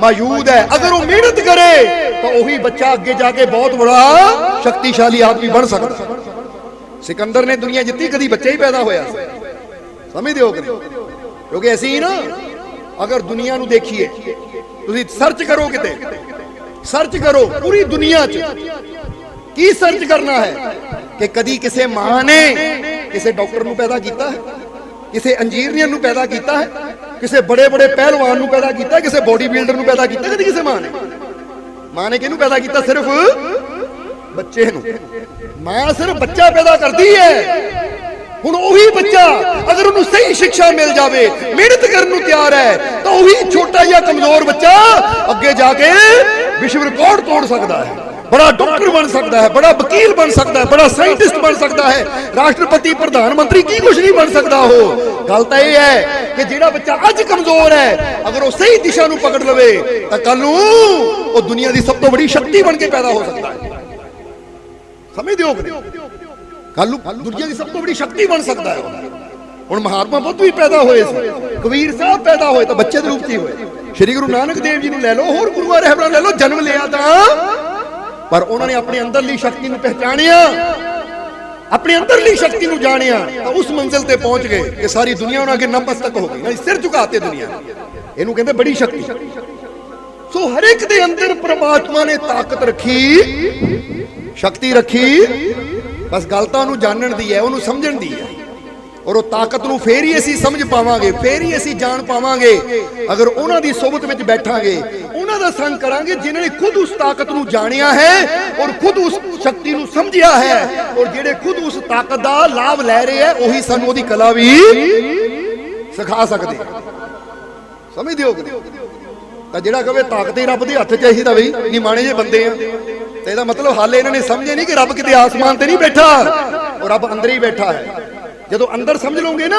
A: ਮੌਜੂਦ ਹੈ। ਅਗਰ ਉਹ ਮਿਹਨਤ ਕਰੇ ਤਾਂ ਉਹੀ ਬੱਚਾ ਅੱਗੇ ਜਾ ਕੇ ਬਹੁਤ ਬੜਾ ਸ਼ਕਤੀਸ਼ਾਲੀ ਆਦਮੀ ਬਣ ਸਕਦਾ। ਸਿਕੰਦਰ ਨੇ ਦੁਨੀਆ ਜਿੱਤੀ, ਕਦੀ ਬੱਚਾ ਹੀ ਪੈਦਾ ਹੋਇਆ ਸੀ। ਸਮਝਦੇ ਹੋ? ਕਿਉਂਕਿ ਅਸੀਂ ਨਾ ਅਗਰ ਦੁਨੀਆ ਨੂੰ ਦੇਖੀਏ, ਤੁਸੀਂ ਸਰਚ ਕਰੋ, ਕਿਤੇ ਸਰਚ ਕਰੋ ਪੂਰੀ ਦੁਨੀਆ 'ਚ, ਕੀ ਸਰਚ ਕਰਨਾ ਹੈ ਕਿ ਕਦੀ ਕਿਸੇ ਮਾਂ ਨੇ ਕਿਸੇ ਡਾਕਟਰ ਨੂੰ ਪੈਦਾ ਕੀਤਾ ਹੈ, ਕਿਸੇ ਇੰਜੀਨੀਅਰ ਨੂੰ ਪੈਦਾ ਕੀਤਾ ਹੈ, ਕਿਸੇ ਬੜੇ ਬੜੇ ਪਹਿਲਵਾਨ ਨੂੰ ਪੈਦਾ ਕੀਤਾ, ਕਿਸੇ ਬੋਡੀ ਬਿਲਡਰ ਨੂੰ ਪੈਦਾ ਕੀਤਾ? ਕਦੀ ਕਿਸੇ ਮਾਂ ਨੇ ਕਿਹਨੂੰ ਪੈਦਾ ਕੀਤਾ? ਸਿਰਫ ਬੱਚੇ ਨੂੰ। ਮਾਂ ਸਿਰਫ ਬੱਚਾ ਪੈਦਾ ਕਰਦੀ ਹੈ। ਹੁਣ ਉਹੀ ਬੱਚਾ ਅਗਰ ਉਹਨੂੰ ਸਹੀ ਸਿੱਖਿਆ ਮਿਲ ਜਾਵੇ, ਮਿਹਨਤ ਕਰਨ ਨੂੰ ਤਿਆਰ ਹੈ, ਤਾਂ ਉਹੀ ਛੋਟਾ ਜਿਹਾ ਕਮਜ਼ੋਰ ਬੱਚਾ ਅੱਗੇ ਜਾ ਕੇ ਵਿਸ਼ਵ ਰਿਕਾਰਡ ਤੋੜ ਸਕਦਾ ਹੈ, ਬੜਾ ਡਾਕਟਰ ਬਣ ਸਕਦਾ ਹੈ, ਬੜਾ ਵਕੀਲ ਬਣ ਸਕਦਾ ਹੈ, ਬੜਾ ਸਾਇੰਟਿਸਟ ਬਣ ਸਕਦਾ ਹੈ, ਰਾਸ਼ਟਰਪਤੀ, ਪ੍ਰਧਾਨ ਮੰਤਰੀ, ਕੀ ਕੁਝ ਨਹੀਂ ਬਣ ਸਕਦਾ ਉਹ। ਗੱਲ ਤਾਂ ਇਹ ਹੈ ਕਿ ਜਿਹੜਾ ਬੱਚਾ ਅੱਜ ਕਮਜ਼ੋਰ ਹੈ ਅਗਰ ਉਹ ਸਹੀ ਦਿਸ਼ਾ ਨੂੰ ਪਕੜ ਲਵੇ ਤਾਂ ਕੱਲ ਨੂੰ ਉਹ ਦੁਨੀਆ ਦੀ ਸਭ ਤੋਂ ਵੱਡੀ ਸ਼ਕਤੀ ਬਣ ਕੇ ਪੈਦਾ ਹੋ ਸਕਦਾ ਹੈ। ਸਮਝਦੇ ਹੋ? ਕੱਲ ਨੂੰ ਦੁਨੀਆ ਦੀ ਸਭ ਤੋਂ ਵੱਡੀ ਸ਼ਕਤੀ ਬਣ ਸਕਦਾ ਹੈ। ਹੁਣ ਮਹਾਤਮਾ ਬੁੱਧ ਵੀ ਪੈਦਾ ਹੋਏ ਸੀ, ਕਬੀਰ ਸਾਹਿਬ ਪੈਦਾ ਹੋਏ ਤਾਂ ਬੱਚੇ ਦੇ ਰੂਪ 'ਚ ਹੀ ਹੋਏ, ਸ਼੍ਰੀ ਗੁਰੂ ਨਾਨਕ ਦੇਵ ਜੀ ਨੂੰ ਲੈ ਲਓ, ਹੋਰ ਗੁਰੂਆਂ ਰਹਿਬਰਾਂ ਲੈ ਲਓ, ਜਨਮ ਲਿਆ ਤਾਂ ਪਰ ਉਹਨਾਂ ਨੇ ਆਪਣੀ ਅੰਦਰਲੀ ਸ਼ਕਤੀ ਨੂੰ ਪਹਿਚਾਣਿਆ, ਆਪਣੀ ਅੰਦਰਲੀ ਸ਼ਕਤੀ ਨੂੰ ਜਾਣਿਆ ਤਾਂ ਉਸ ਮੰਜ਼ਿਲ ਤੇ ਪਹੁੰਚ ਗਏ ਕਿ ਸਾਰੀ ਦੁਨੀਆ ਉਹਨਾਂ ਅੱਗੇ ਨਮਸਤਕ ਹੋ ਗਈ, ਸਿਰ ਝੁਕਾਤੇ ਦੁਨੀਆ। ਇਹਨੂੰ ਕਹਿੰਦੇ ਬੜੀ ਸ਼ਕਤੀ। ਸੋ ਹਰ ਇੱਕ ਦੇ ਅੰਦਰ ਪ੍ਰਮਾਤਮਾ ਨੇ ਤਾਕਤ ਰੱਖੀ, ਸ਼ਕਤੀ ਰੱਖੀ, ਬਸ ਗੱਲ ਤਾਂ ਉਹਨੂੰ ਜਾਣਨ ਦੀ ਹੈ, ਉਹਨੂੰ ਸਮਝਣ ਦੀ ਹੈ। ਔਰ ਉਹ ਤਾਕਤ ਨੂੰ ਫੇਰ ਹੀ ਅਸੀਂ ਸਮਝ ਪਾਵਾਂਗੇ, ਫੇਰ ਹੀ ਅਸੀਂ ਜਾਣ ਪਾਵਾਂਗੇ ਅਗਰ ਉਹਨਾਂ ਦੀ ਸੋਬਤ ਵਿੱਚ ਬੈਠਾਂਗੇ, ਉਹਨਾਂ ਦਾ ਸੰਗ ਕਰਾਂਗੇ ਜਿਨ੍ਹਾਂ ਨੇ ਖੁਦ ਉਸ ਤਾਕਤ ਨੂੰ ਜਾਣਿਆ ਹੈ ਔਰ ਖੁਦ ਉਸ ਸ਼ਕਤੀ ਨੂੰ ਸਮਝਿਆ ਹੈ, ਔਰ ਜਿਹੜੇ ਖੁਦ ਉਸ ਤਾਕਤ ਦਾ ਲਾਭ ਲੈ ਰਹੇ ਹੈ ਉਹੀ ਸਾਨੂੰ ਉਹਦੀ ਕਲਾ ਵੀ ਸਿਖਾ ਸਕਦੇ। ਸਮਝਦੇ ਹੋ? ਤਾਂ ਜਿਹੜਾ ਕਹੇ ਤਾਕਤ ਹੀ ਰੱਬ ਦੇ ਹੱਥ 'ਚ ਹੈ, ਤਾਂ ਬਈ ਨਹੀਂ ਮਾਣੇ ਜੇ ਬੰਦੇ ਆ, ਤੇ ਇਹਦਾ ਮਤਲਬ ਹਾਲੇ ਇਹਨਾਂ ਨੇ ਸਮਝੇ ਨਹੀਂ ਕਿ ਰੱਬ ਕਿਤੇ ਆਸਮਾਨ ਤੇ ਨਹੀਂ ਬੈਠਾ, ਉਹ ਰੱਬ ਅੰਦਰ ਹੀ ਬੈਠਾ ਹੈ। ਜਦੋਂ ਅੰਦਰ ਸਮਝ ਲਓਗੇ ਨਾ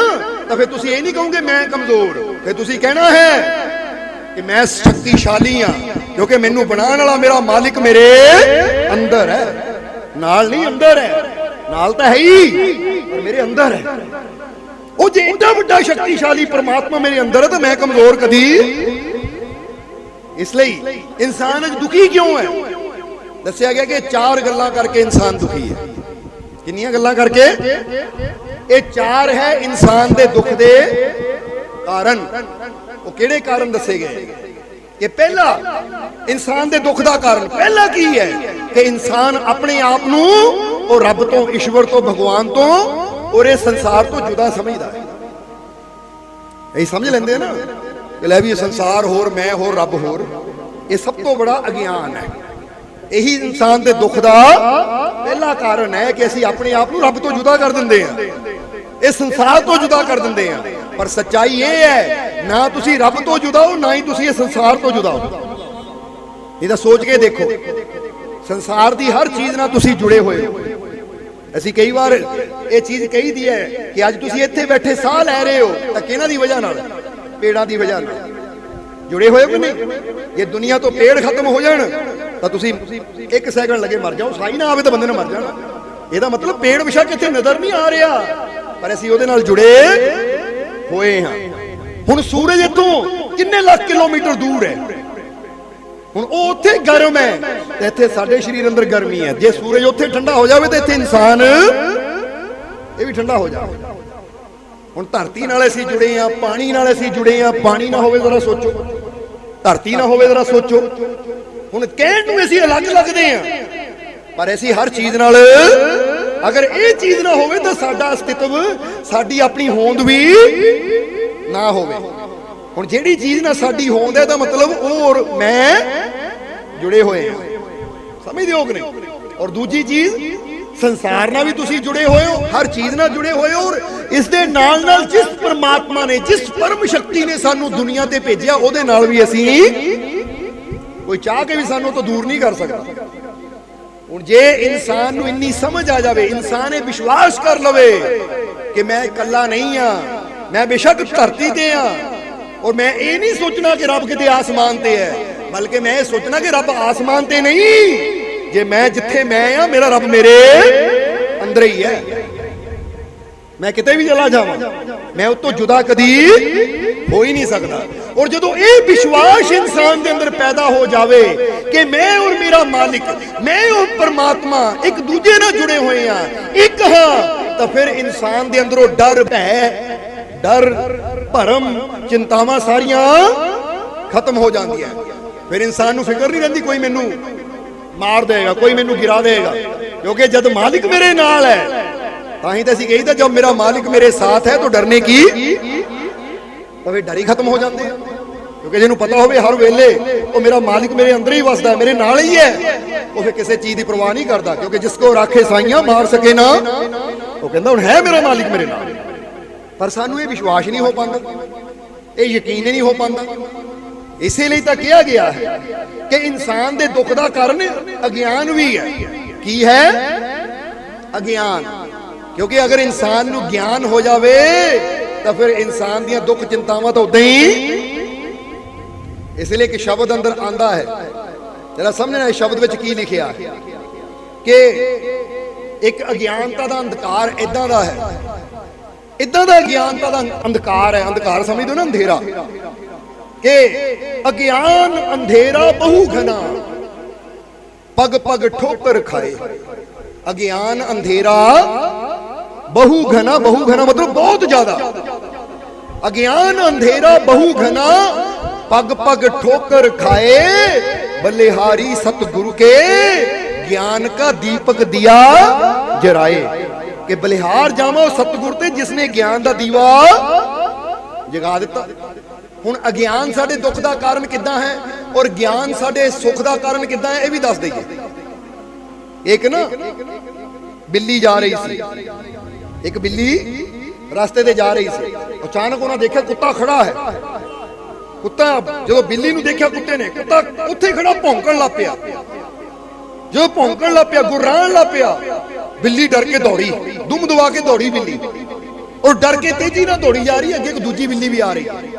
A: ਤਾਂ ਫਿਰ ਤੁਸੀਂ ਇਹ ਨਹੀਂ ਕਹੋਗੇ ਮੈਂ ਕਮਜ਼ੋਰ, ਫਿਰ ਤੁਸੀਂ ਕਹਿਣਾ ਹੈ ਕਿ ਮੈਂ ਸ਼ਕਤੀਸ਼ਾਲੀ ਹਾਂ, ਕਿਉਂਕਿ ਮੈਨੂੰ ਬਣਾਉਣ ਵਾਲਾ ਮੇਰਾ ਮਾਲਿਕ ਮੇਰੇ ਅੰਦਰ ਹੈ, ਨਾਲ ਨਹੀਂ ਅੰਦਰ ਹੈ, ਨਾਲ ਤਾਂ ਹੈ ਹੀ ਪਰ ਮੇਰੇ ਅੰਦਰ ਹੈ। ਉਹ ਜੇ ਇੰਨਾ ਵੱਡਾ ਸ਼ਕਤੀਸ਼ਾਲੀ ਪਰਮਾਤਮਾ ਮੇਰੇ ਅੰਦਰ ਹੈ ਤਾਂ ਮੈਂ ਕਮਜ਼ੋਰ ਕਦੀ। ਇਸ ਲਈ ਇਨਸਾਨ ਅੱਜ ਦੁਖੀ ਕਿਉਂ ਹੈ? ਦੱਸਿਆ ਗਿਆ ਕਿ 4 ਗੱਲਾਂ ਕਰਕੇ ਇਨਸਾਨ ਦੁਖੀ ਹੈ। ਕਿੰਨੀਆਂ ਗੱਲਾਂ ਕਰਕੇ? ਇਹ 4 ਹੈ ਇਨਸਾਨ ਦੇ ਦੁੱਖ ਦੇ ਕਾਰਨ। ਉਹ ਕਿਹੜੇ ਕਾਰਨ ਦੱਸੇ ਗਏ? कि पहला इंसान के दुख का कारण पहला की है कि इंसान अपने आप नूं और रब तो, ईश्वर तो, भगवान तो और इस संसार तो जुदा समझदा है। यही समझ लेंदे ना कि लै भी संसार होर, मैं होर, रब होर। ये सब तो बड़ा अज्ञान है। यही इंसान के दुख का पहला कारण है कि असीं अपने आप नूं रब तो जुदा कर दिंदे हां, इस संसार तो जुदा कर दिंदे हां। पर सच्चाई ये है, ना तुसी रब तो जुदा हो, ना ही तुसी इस संसार तो जुदा हो। ये सोच के देखो, संसार की हर चीज ना तुसी जुड़े हुए हो। असीं कई बार ये चीज कही दी है कि अज तुसी इत्थे बैठे साह लै रहे हो तो किहनां दी वजह नाल? पेड़ां दी वजह नाल जुड़े हुए हो कि नहीं? ये दुनिया तो पेड़ खत्म हो जाण तो तुसी एक सैकंड लगे मर जाओ, साई ना आवे तो बंदे ने मर जाना। ਇਹਦਾ मतलब पेड़ विशा कितने नजर नहीं आ रहा, पर ਅਸੀਂ ਉਹਦੇ ਨਾਲ जुड़े होए हाँ। हुण सूरज इत्थों किन्ने लाख किलोमीटर दूर है, हुण ਉਹ ਉੱਥੇ गर्म है ਤੇ ਇੱਥੇ ਸਾਡੇ शरीर अंदर गर्मी है। जे सूरज ਉੱਥੇ ठंडा हो जाए तो ਇੱਥੇ इंसान ये भी ठंडा हो जाए। हुण धरती नाल ਅਸੀਂ जुड़े हाँ, पानी नाल ਅਸੀਂ जुड़े हाँ। पानी ना होवे जरा सोचो, धरती ना होवे जरा सोचो। हुण कहण नूं ਅਸੀਂ अलग लगदे हाँ, पर ऐसी हर चीज नाल अगर ये चीज ना होवे तो साडा अस्तित्व, साडी अपनी होंद भी ना होवे। हुण जेड़ी चीज ना साडी होंद है, दा मतलब वो और मैं जुड़े हुए हैं। समझदे हो कि नहीं? और दूजी चीज संसार नाल भी तुसी जुड़े हुए हो, हर चीज नाल जुड़े हुए हो। और इस दे नाल नाल जिस परमात्मा ने, जिस परम शक्ति ने सानू दुनिया ते भेजिया, ओदे नाल भी असीं कोई चाह के भी सानू तो दूर नहीं कर सकता। हुण जे इंसान नूं इन्नी समझ आ जाए, इंसान ये विश्वास कर लवे कि मैं इकल्ला नहीं हाँ, मैं बेशक धरती ते हाँ, और मैं ये नहीं सोचना कि रब किते आसमान ते है, बल्कि मैं ये सोचना कि रब आसमान ते नहीं, जे मैं जिथे मैं हाँ, मेरा रब मेरे अंदर ही है। मैं किते भी चला जावां, मैं उतो जुदा कदी हो ही नहीं सकता। और जदों ये विश्वास इंसान के अंदर पैदा हो जावे कि मैं और मेरा मालिक, मैं और परमात्मा एक दूजे नाल जुड़े हुए हाँ, एक हाँ, तो फिर इंसान के अंदरों डर, भय, डर, भरम, चिंतावां सारियां खत्म हो जांदियां। फिर इंसान नूं फिक्र नहीं रहिंदी कोई मैनू मार देगा, कोई मैनू गिरा देगा, क्योंकि जब मालिक मेरे नाल है, ताही तो असीं कहीदा जब मेरा मालिक मेरे साथ है तो डरने की, तो फिर डर ही खत्म हो जाते हैं। क्योंकि जिन्होंने पता होवे हर वेले वो मेरा मालिक मेरे अंदर ही वसदा है, मेरे नाल ही है, वो फिर किसी चीज की परवाह नहीं करता। क्योंकि जिसको राखे साइयां मार सके ना, वो कहता हुण है मेरा मालिक मेरे नाल। पर सानू ये विश्वास नहीं हो पाता, ये यकीन ही नहीं हो पाता। इसीलिए तो कहा गया है कि इंसान के दुख का कारण अज्ञान भी है। की है? अज्ञान। क्योंकि अगर इंसान नूं ज्ञान हो जावे तो फिर इंसान दियां दुख चिंतावां तो उदां ही। इसलिए कि शब्द अंदर आंदा है, जरा समझना है शब्द विच की लिखिया कि एक अज्ञानता दा अंधकार इदां दा है, इदां दा अज्ञानता दा अंधकार है। अंधकार समझ दो ना, अंधेरा, कि अज्ञान अंधेरा बहु घना, पग पग ठोकर खाए। अज्ञान अंधेरा बहु घना, बहु घना मतलब बहुत ज्यादा। अज्ञान अंधेरा बहु घना, पग पग ठोकर खाए, बलिहारी सतगुरु के ज्ञान का दीपक दिया जराए। कि बलिहार जावा सतगुरु ते जिसने ज्ञान का दीवा जगा दिता। हुण अज्ञान साडे दुख का कारण किद्दां है और ज्ञान साडे सुख का कारण किद्दां है, यह भी दस दईए। एक ना बिल्ली जा रही सी, एक बिल्ली रास्ते ते जा रही सी, अचानक उन्हें देखा कुत्ता खड़ा है। कुत्ता जो बिल्ली नूं देखा, कुत्ते ने, कुत्ता उत्थे खड़ा भौंकण लग पिया। जो भौंकण लग पिया, गुर्राण लग पिया, बिल्ली डर के दौड़ी, दुम दबा के दौड़ी बिल्ली, और डर के तेजी ना दौड़ी जा रही है। अगे एक दूजी बिल्ली भी आ रही है,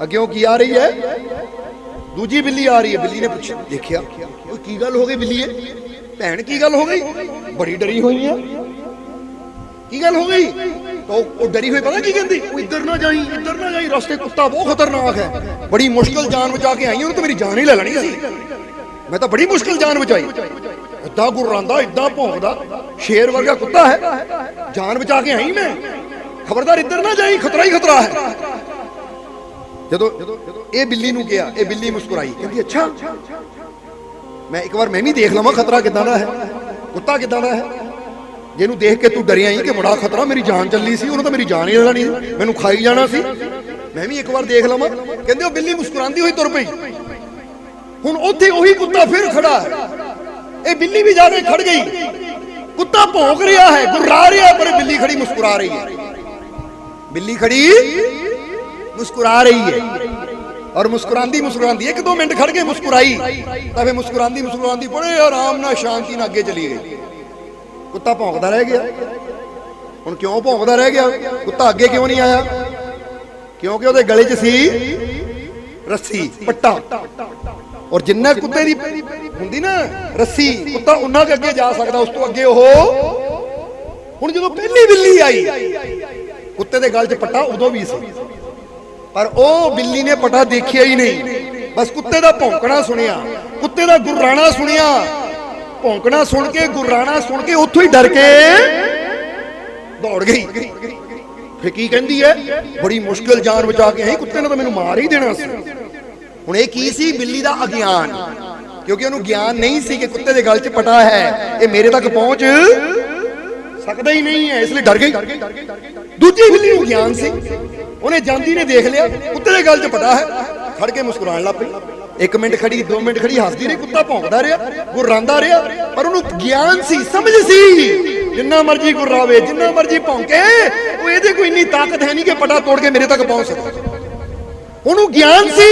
A: अगे की आ रही है, दूजी बिल्ली आ रही है। बिल्ली ने पूछा, देखिया की गल हो गई बिल्ली, भैन की गल हो गई, बड़ी डरी हुई है, की गल हो गई? तो वो डरी हुई पता की कहती, इधर ना जाई, इधर ना जाई, रास्ते कुत्ता बहुत खतरनाक है, बड़ी मुश्किल जान बचा के आई, तो मेरी जान ही ले लेनी सी, मैं तो बड़ी मुश्किल जान बचाई। इदा गुर्रांदा, इदा भौंकदा, शेर वर्गा कुत्ता है, जान बचा के आई मैं, खबरदार इधर ना जाई, खतरा ही खतरा है। ਜਦੋਂ ਇਹ ਬਿੱਲੀ ਨੂੰ ਕਿਹਾ, ਇਹ ਬਿੱਲੀ ਮੁਸਕਰਾਈ, ਕਹਿੰਦੀ ਅੱਛਾ ਮੈਂ ਇੱਕ ਵਾਰ ਮੈਂ ਵੀ ਦੇਖ ਲਵਾਂ ਖਤਰਾ ਕਿੱਦਾਂ ਦਾ ਹੈ, ਕੁੱਤਾ ਕਿੱਦਾਂ ਦਾ ਹੈ। ਜਿਹਨੂੰ ਦੇਖ ਕੇ ਤੂੰ ਡਰਿਆ ਹੀ ਕਿ ਬੜਾ ਖਤਰਾ, ਮੇਰੀ ਜਾਨ ਚੱਲੀ ਸੀ, ਉਹਨੂੰ ਤਾਂ ਮੇਰੀ ਜਾਨ ਹੀ ਲੈਣੀ ਸੀ, ਮੈਨੂੰ ਖਾਈ ਜਾਣਾ ਸੀ, ਮੈਂ ਵੀ ਇੱਕ ਵਾਰ ਦੇਖ ਲਵਾਂ। ਕਹਿੰਦੇ ਉਹ ਬਿੱਲੀ ਮੁਸਕਰਾਉਂਦੀ ਹੋਈ ਤੁਰ ਪਈ। ਹੁਣ ਉੱਥੇ ਉਹੀ ਕੁੱਤਾ ਫਿਰ ਖੜਾ ਹੈ, ਇਹ ਬਿੱਲੀ ਵੀ ਜਾ ਕੇ ਖੜ ਗਈ। ਕੁੱਤਾ ਭੌਂਕ ਰਿਹਾ ਹੈ, ਗੁर्रा ਰਿਹਾ, ਪਰ ਬਿੱਲੀ ਖੜੀ ਮੁਸਕਰਾ ਰਹੀ ਹੈ। ਬਿੱਲੀ ਖੜੀ ਮੁਸਕਰਾ ਰਹੀ ਹੈ ਔਰ ਮੁਸਕਰਾਂਦੀ ਮੁਸਕਰਾਂਦੀ 1-2 ਮਿੰਟ ਖੜ ਕੇ ਮੁਸਕਰਾਈ ਤਾਂ ਫਿਰ ਮੁਸਕਰਾਂਦੀ ਮੁਸਕਰਾਂਦੀ ਬੜੇ ਆਰਾਮ ਨਾਲ ਸ਼ਾਂਤੀ ਨਾਲ ਅੱਗੇ ਚਲੀ ਗਈ। ਕੁੱਤਾ ਭੌਂਕਦਾ ਰਹਿ ਗਿਆ। ਹੁਣ ਕਿਉਂ ਭੌਂਕਦਾ ਰਹਿ ਗਿਆ? ਕੁੱਤਾ ਅੱਗੇ ਕਿਉਂ ਨਹੀਂ ਆਇਆ? ਕਿਉਂਕਿ ਉਹਦੇ ਗਲੇ 'ਚ ਸੀ ਰੱਸੀ, ਪੱਟਾ, ਔਰ ਜਿੰਨਾ ਕੁੱਤੇ ਦੀ ਹੁੰਦੀ ਨਾ ਰੱਸੀ, ਕੁੱਤਾ ਉਹਨਾਂ ਦੇ ਅੱਗੇ ਜਾ ਸਕਦਾ, ਉਸ ਤੋਂ ਅੱਗੇ ਉਹ। ਹੁਣ ਜਦੋਂ ਪਹਿਲੀ ਬਿੱਲੀ ਆਈ, ਕੁੱਤੇ ਦੇ ਗਲ 'ਚ ਪੱਟਾ ਉਦੋਂ ਵੀ ਸੀ, ਪਰ ਉਹ ਬਿੱਲੀ ਨੇ ਪੱਟਾ ਦੇਖਿਆ ਹੀ ਨਹੀਂ। ਬਸ ਕੁੱਤੇ ਦਾ ਭੌਂਕਣਾ ਸੁਣਿਆ, ਕੁੱਤੇ ਦਾ ਗੁर्राਣਾ ਸੁਣਿਆ, ਭੌਂਕਣਾ ਸੁਣ ਕੇ, ਗੁर्राਣਾ ਸੁਣ ਕੇ ਉੱਥੋਂ ਹੀ ਡਰ ਕੇ ਦੌੜ ਗਈ। ਫਿਰ ਕੀ ਕਹਿੰਦੀ ਹੈ? ਬੜੀ ਮੁਸ਼ਕਿਲ ਜਾਨ ਬਚਾ ਕੇ ਆਈ, ਕੁੱਤੇ ਨੇ ਤਾਂ ਮੈਨੂੰ ਮਾਰ ਹੀ ਦੇਣਾ ਸੀ। ਹੁਣ ਇਹ ਕੀ ਸੀ? ਬਿੱਲੀ ਦਾ ਅਗਿਆਨ, ਕਿਉਂਕਿ ਉਹਨੂੰ ਗਿਆਨ ਨਹੀਂ ਸੀ ਕਿ ਕੁੱਤੇ ਦੇ ਗਲ 'ਚ ਪਟਾ ਹੈ, ਇਹ ਮੇਰੇ ਤੱਕ ਪਹੁੰਚ ਸਕਦਾ ਹੀ ਨਹੀਂ ਹੈ, ਇਸ ਲਈ ਡਰ ਗਈ। ਦੂਜੀ ਬਿੱਲੀ ਨੂੰ ਗਿਆਨ ਸੀ, ਉਹਨੇ ਜਾਂਦੀ ਨੇ ਦੇਖ ਲਿਆ ਕੁੱਤੇ ਦੇ ਗਲ 'ਚ ਪਟਾ ਹੈ, ਖੜ ਕੇ ਮੁਸਕਰਾਉਣ ਲੱਗ ਪਈ। 1 ਮਿੰਟ ਖੜੀ, 2 ਮਿੰਟ ਖੜੀ, ਹੱਸਦੀ ਰਹੀ, ਕੁੱਤਾ ਭੌਂਕਦਾ ਰਿਹਾ, ਗੁर्राਂਦਾ ਰਿਹਾ, ਪਰ ਉਹਨੂੰ ਗਿਆਨ ਸੀ, ਸਮਝ ਸੀ, ਜਿੰਨਾ ਮਰਜੀ ਗੁर्राਵੇ, ਜਿੰਨਾ ਮਰਜੀ ਭੌਂਕੇ, ਉਹ ਇਹਦੇ ਕੋਈ ਇੰਨੀ ਤਾਕਤ ਹੈ ਨਹੀਂ ਕਿ ਪਟਾ ਤੋੜ ਕੇ ਮੇਰੇ ਤੱਕ ਪਹੁੰਚ ਸਕੇ। ਉਹਨੂੰ ਗਿਆਨ ਸੀ,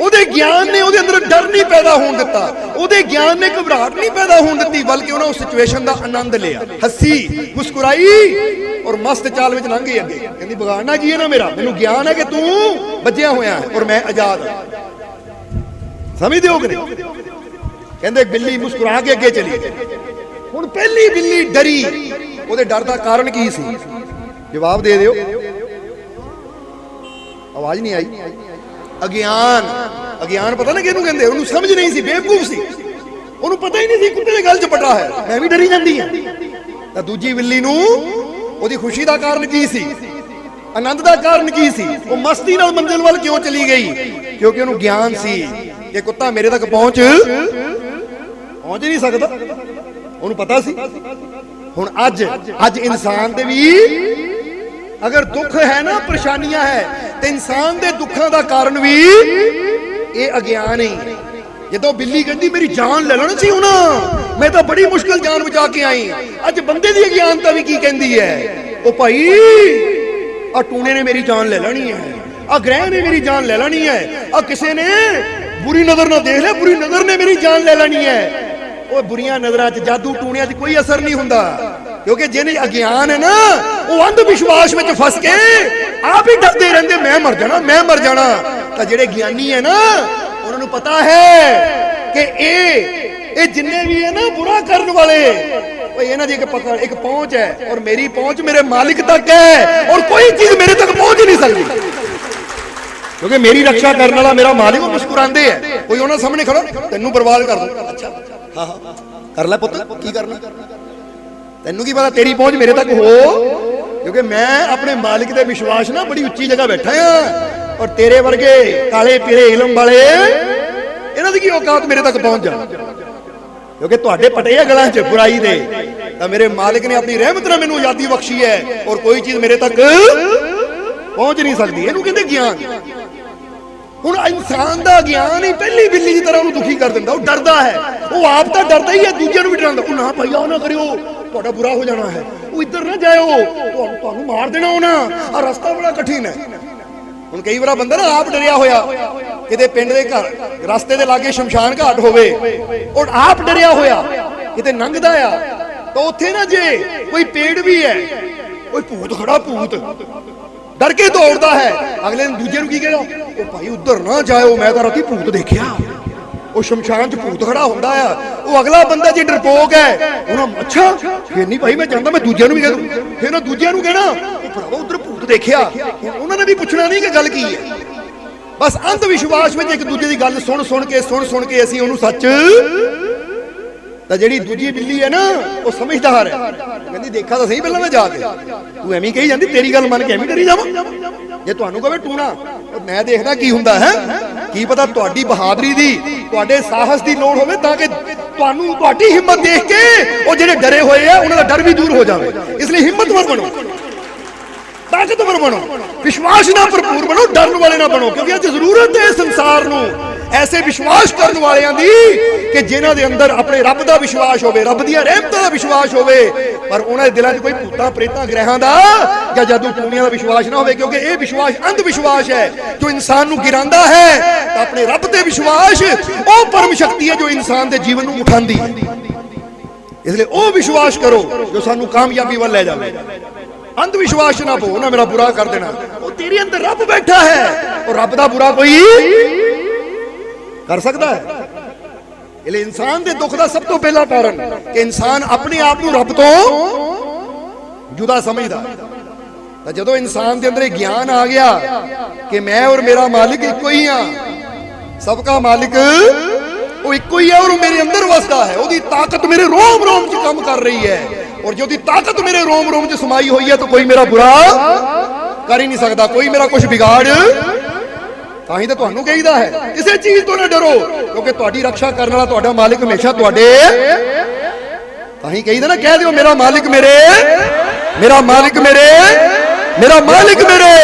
A: ਉਹਦੇ ਗਿਆਨ ਨੇ ਉਹਦੇ ਅੰਦਰ ਡਰ ਨਹੀਂ ਪੈਦਾ ਹੋਣ ਦਿੱਤਾ, ਉਹਦੇ ਗਿਆਨ ਨੇ ਘਬਰਾਹਟ ਨਹੀਂ ਪੈਦਾ ਹੋਣ ਦਿੱਤੀ, ਬਲਕਿ ਉਹਨੇ ਉਸ ਸਿਚੁਏਸ਼ਨ ਦਾ ਆਨੰਦ ਲਿਆ, ਹੱਸੀ, ਮੁਸਕਰਾਈ ਔਰ ਮਸਤ ਚਾਲ ਵਿੱਚ ਲੰਘ ਗਈ ਅੱਗੇ। ਕਹਿੰਦੀ ਬਗਾਨਾ ਜੀ ਹੈ ਨਾ ਮੇਰਾ, ਮੈਨੂੰ ਗਿਆਨ ਹੈ ਕਿ ਤੂੰ ਵੱਜਿਆ ਹੋਇਆ ਹੈ ਔਰ ਮੈਂ ਆਜ਼ਾਦ ਹਾਂ। ਸਮਝਦੇ ਹੋ ਕਿ ਨਹੀਂ? ਕਹਿੰਦੇ ਬਿੱਲੀ ਮੁਸਕਰਾ ਕੇ ਅੱਗੇ ਚਲੀ ਗਈ। ਹੁਣ ਪਹਿਲੀ ਬਿੱਲੀ ਡਰੀ, ਉਹਦੇ ਡਰ ਦਾ ਕਾਰਨ ਕੀ ਸੀ? ਜਵਾਬ ਦੇ ਦਿਓ। ਆਵਾਜ਼ ਨਹੀਂ ਆਈ। ਅਗਿਆਨ। ਅਗਿਆਨ ਪਤਾ ਨਾ ਕਿਹਨੂੰ ਕਹਿੰਦੇ? ਉਹਨੂੰ ਸਮਝ ਨਹੀਂ ਸੀ, ਬੇਵਕੂਫ ਸੀ, ਉਹਨੂੰ ਪਤਾ ਹੀ ਨਹੀਂ ਸੀ ਕੁੱਤੇ ਦੇ ਗਲ 'ਚ ਪਟਾ ਹੈ। ਮੈਂ ਵੀ ਡਰੀ ਜਾਂਦੀ ਹਾਂ। ਤਾਂ ਦੂਜੀ ਬਿੱਲੀ ਨੂੰ ਉਹਦੀ ਖੁਸ਼ੀ ਦਾ ਕਾਰਨ ਕੀ ਸੀ? ਆਨੰਦ ਦਾ ਕਾਰਨ ਕੀ ਸੀ? ਉਹ ਮਸਤੀ ਨਾਲ ਮੰਜ਼ਿਲ ਵੱਲ ਕਿਉਂ ਚਲੀ ਗਈ? ਕਿਉਂਕਿ ਉਹਨੂੰ ਗਿਆਨ ਸੀ ਕਿ ਕੁੱਤਾ ਮੇਰੇ ਤੱਕ ਪਹੁੰਚ ਨਹੀਂ ਸਕਦਾ, ਉਹਨੂੰ ਪਤਾ ਸੀ। ਹੁਣ ਅੱਜ ਇਨਸਾਨ ਦੇ ਵੀ ਅਗਰ ਦੁੱਖ ਹੈ ਨਾ, ਪਰੇਸ਼ਾਨੀਆਂ ਹੈ, ਤੇ ਇਨਸਾਨ ਦੇ ਦੁੱਖਾਂ ਦਾ ਕਾਰਨ ਵੀ ਇਹ ਅਗਿਆਨ ਹੀ। ਜਦੋਂ ਬਿੱਲੀ ਕਹਿੰਦੀ ਮੇਰੀ ਜਾਨ ਲੈ ਲੈਣੀ ਸੀ, ਹੁਣ ਮੈਂ ਤਾਂ ਬੜੀ ਮੁਸ਼ਕਿਲ ਜਾਨ ਬਚਾ ਕੇ ਆਈ, ਅੱਜ ਬੰਦੇ ਦੀ ਅਗਿਆਨਤਾ ਵੀ ਕੀ ਕਹਿੰਦੀ ਹੈ? ਉਹ ਭਾਈ ਆ ਟੂਣੇ ਨੇ ਮੇਰੀ ਜਾਨ ਲੈ ਲੈਣੀ ਹੈ, ਆ ਗ੍ਰਹਿ ਨੇ ਮੇਰੀ ਜਾਨ ਲੈ ਲੈਣੀ ਹੈ, ਆ ਕਿਸੇ ਨੇ ਬੁਰੀ ਨਜ਼ਰ ਨਾਲ ਦੇਖ ਲਿਆ, ਬੁਰੀ ਨਜ਼ਰ ਨੇ ਮੇਰੀ ਜਾਨ ਲੈ ਲੈਣੀ ਹੈ। ਉਹ ਬੁਰੀਆਂ ਨਜ਼ਰਾਂ 'ਚ, ਜਾਦੂ ਟੂਣਿਆਂ 'ਚ ਕੋਈ ਅਸਰ ਨਹੀਂ ਹੁੰਦਾ, ਕਿਉਂਕਿ ਜਿਹਨੇ ਅਗਿਆਨ ਹੈ ਨਾ, ਉਹ ਅੰਧ ਵਿਸ਼ਵਾਸ ਵਿੱਚ ਫਸ ਕੇ ਆਪ ਹੀ ਡਰਦੇ ਰਹਿੰਦੇ, ਮੈਂ ਮਰ ਜਾਣਾ, ਮੈਂ ਮਰ ਜਾਣਾ। ਤਾਂ ਜਿਹੜੇ ਗਿਆਨੀ ਹੈ ਨਾ, ਉਹਨਾਂ ਨੂੰ ਪਤਾ ਹੈ ਕਿ ਇਹ ਜਿੰਨੇ ਵੀ ਹੈ ਨਾ ਬੁਰਾ ਕਰਨ ਵਾਲੇ, ਉਹ ਇਹਨਾਂ ਦੀ ਇੱਕ ਪਹੁੰਚ ਹੈ, ਔਰ ਮੇਰੀ ਪਹੁੰਚ ਮੇਰੇ ਮਾਲਿਕ ਤੱਕ ਹੈ, ਔਰ ਕੋਈ ਚੀਜ਼ ਮੇਰੇ ਤੱਕ ਪਹੁੰਚ ਨਹੀਂ ਸਕਦੀ, ਕਿਉਂਕਿ ਮੇਰੀ ਰੱਖਿਆ ਕਰਨ ਵਾਲਾ ਮੇਰਾ ਮਾਲਿਕ। ਉਹ ਮੁਸਕਰਾਉਂਦੇ ਹੈ, ਕੋਈ ਉਹਨਾਂ ਸਾਹਮਣੇ ਖੜਾ, ਤੈਨੂੰ ਬਰਬਾਦ ਕਰ ਦੂੰ। ਅੱਛਾ ਹਾਂ ਕਰ ਲੈ ਪੁੱਤ, ਕੀ ਕਰਨਾ, ਤੈਨੂੰ ਕੀ ਪਤਾ ਤੇਰੀ ਪਹੁੰਚ ਮੇਰੇ ਤੱਕ ਹੋ, ਕਿਉਂਕਿ ਮੈਂ ਆਪਣੇ ਮਾਲਿਕ ਦੇ ਵਿਸ਼ਵਾਸ ਨਾਲ ਬੜੀ ਉੱਚੀ ਜਗ੍ਹਾ ਬੈਠਾ ਹਾਂ, ਔਰ ਤੇਰੇ ਵਰਗੇ ਕਾਲੇ ਪੀਲੇ ਇਲਮ ਵਾਲੇ, ਇਹਨਾਂ ਦੀ ਕੀ ਔਕਾਤ ਮੇਰੇ ਤੱਕ ਪਹੁੰਚ ਜਾਣ, ਕਿਉਂਕਿ ਤੁਹਾਡੇ ਪਟੇ ਆ ਗਲਾਂ 'ਚ ਬੁਰਾਈ ਦੇ। ਤਾਂ ਮੇਰੇ ਮਾਲਿਕ ਨੇ ਆਪਣੀ ਰਹਿਮਤ ਨਾਲ ਮੈਨੂੰ ਆਜ਼ਾਦੀ ਬਖਸ਼ੀ ਹੈ, ਔਰ ਕੋਈ ਚੀਜ਼ ਮੇਰੇ ਤੱਕ ਪਹੁੰਚ ਨਹੀਂ ਸਕਦੀ। ਇਹਨੂੰ ਕਹਿੰਦੇ ਗਿਆਨ। ਹੁਣ ਇਨਸਾਨ ਦਾ ਗਿਆਨ ਹੀ ਪਹਿਲੀ ਬਿੱਲੀ ਦੀ ਤਰ੍ਹਾਂ ਉਹਨੂੰ ਦੁਖੀ ਕਰ ਦਿੰਦਾ, ਉਹ ਡਰਦਾ ਹੈ, ਉਹ ਆਪ ਤਾਂ ਡਰਦਾ ਹੀ ਹੈ, ਦੂਜਿਆਂ ਨੂੰ ਵੀ ਡਰਾਉਂਦਾ। ਉਹ ਨਾ ਭਾਈ ਆਹ ਨਾ ਕਰਿਓ, ਤੁਹਾਡਾ ਬੁਰਾ ਹੋ ਜਾਣਾ ਹੈ, ਉਹ ਇੱਧਰ ਨਾ ਜਾਇਓ, ਤੁਹਾਨੂੰ ਮਾਰ ਦੇਣਾ ਉਹਨਾਂ, ਆ ਰਸਤਾ ਬੜਾ ਕਠਿਨ ਹੈ। ਹੁਣ ਕਈ ਵਾਰ ਬੰਦਾ ਨਾ ਆਪ ਡਰਿਆ ਹੋਇਆ, ਕਿਤੇ ਪਿੰਡ ਦੇ ਘਰ ਰਸਤੇ ਦੇ ਲਾਗੇ ਸ਼ਮਸ਼ਾਨ ਘਾਟ ਹੋਵੇ, ਔਰ ਆਪ ਡਰਿਆ ਹੋਇਆ ਕਿਤੇ ਲੰਘਦਾ ਆ, ਤਾਂ ਉੱਥੇ ਨਾ ਜੇ ਕੋਈ ਪੇੜ ਵੀ ਹੈ, ਕੋਈ ਭੂਤ ਖੜਾ, ਭੂਤ ਡਰ ਕੇ ਦੌੜਦਾ ਹੈ, ਅਗਲੇ ਦਿਨ ਦੂਜੇ ਨੂੰ ਕੀ ਕਹੇਗਾ? ਉਹ ਭਾਈ ਉੱਧਰ ਨਾ ਜਾਇਓ, ਮੈਂ ਤਾਂ ਰਾਤੀ ਭੂਤ ਦੇਖਿਆ। ਉਹ ਸ਼ਮਸ਼ਾਨ 'ਚ ਭੂਤ ਖੜਾ ਹੁੰਦਾ ਆ, ਉਹ ਅਗਲਾ ਬੰਦਾ ਜੇ ਡਰਪੋਕ ਹੈ, ਉਹਨਾਂ ਅੱਛਾ ਫਿਰ ਨਹੀਂ ਭਾਈ ਮੈਂ ਜਾਂਦਾ, ਮੈਂ ਦੂਜਿਆਂ ਨੂੰ ਵੀ ਕਹਿ ਦੂੰ, ਫਿਰ ਉਹਨਾਂ ਦੂਜਿਆਂ ਨੂੰ ਕਹਿਣਾ ਉਹ ਭਰਾਵਾ ਉੱਧਰ ਭੂਤ ਦੇਖਿਆ, ਉਹਨਾਂ ਨੇ ਵੀ ਪੁੱਛਣਾ ਨਹੀਂ ਕਿ ਗੱਲ ਕੀ ਹੈ। ਬਸ ਅੰਧ ਵਿਸ਼ਵਾਸ ਵਿੱਚ ਇੱਕ ਦੂਜੇ ਦੀ ਗੱਲ ਸੁਣ ਸੁਣ ਕੇ ਅਸੀਂ ਉਹਨੂੰ ਸੱਚ। ਤਾਂ ਜਿਹੜੀ ਦੂਜੀ ਬਿੱਲੀ ਹੈ ਨਾ, ਉਹ ਸਮਝਦਾਰ ਹੈ, ਕਹਿੰਦੀ ਦੇਖਾ ਤਾਂ ਸਹੀ ਪਹਿਲਾਂ ਮੈਂ ਜਾ ਕੇ, ਤੂੰ ਐਵੇਂ ਕਹੀ ਜਾਂਦੀ, ਤੇਰੀ ਗੱਲ ਮੰਨ ਕੇ ਐਵੇਂ ਡਰੀ ਜਾਵਾਂ। ਜੇ ਤੁਹਾਨੂੰ ਕਹੇ ਟੂਣਾ मैं देखना की हुंदा है, की पता तुहाडी बहादुरी दी, तुहाडे साहस की लोड़ होवे ताकि तुहानू तुहाडी हिम्मत देख के वो जिहड़े डरे हुए हैं उन्हां दा डर भी दूर हो जाए। इसलिए हिम्मतवर बनो, ताकतवर बनो, विश्वास ना भरपूर बनो, डरन वाले ना बनो, क्योंकि अज जरूरत है संसार नू ऐसे विश्वास करने वालियां दी कि जिन्हां दे अंदर अपने रब दा विश्वास होवे, रब दी रहमतां दा विश्वास होवे, पर उन्हां दे दिलां 'च कोई भूतां प्रेतां ग्रहां दा या जादू टूणियां दा विश्वास ना होवे, क्योंकि यह विश्वास अंध विश्वास है जो इंसान नू गिरांदा है। तो अपने रब ते विश्वास वो परम शक्ति है जो इंसान दे जीवन नू उठांदी है। इसलिए वो विश्वास करो जो सानू कामयाबी वल ले जावे। अंधविश्वास ना पो ना मेरा बुरा कर देना, वो तेरे अंदर रब बैठा है और रब दा बुरा कोई कर सकता है। इसलिए इंसान के दुख का सब तो पहला कारण कि इंसान अपने आप को रब तो जुदा समझदा। तो जदों इंसान के अंदर ज्ञान आ गया कि मैं और मेरा मालिक इको ही हाँ, सबका मालिक वो इको ही है और मेरे अंदर वसदा है, उसकी ताकत मेरे रोम रोम च काम कर रही है, और जो ताकत मेरे रोम रोम च समाई हुई है तो कोई मेरा बुरा कर ही नहीं सकता, कोई मेरा कुछ बिगाड़। ताही तो तुहानू कहीदा है किसी चीज तो ना डरो, क्योंकि तुहाडी रक्षा करने वाला तुहाडा मालिक हमेशा तुहाडे। ताही कहीदा ना, कह दिओ मेरा मालिक मेरे, मेरा मालिक मेरे, मेरा मालिक मेरे।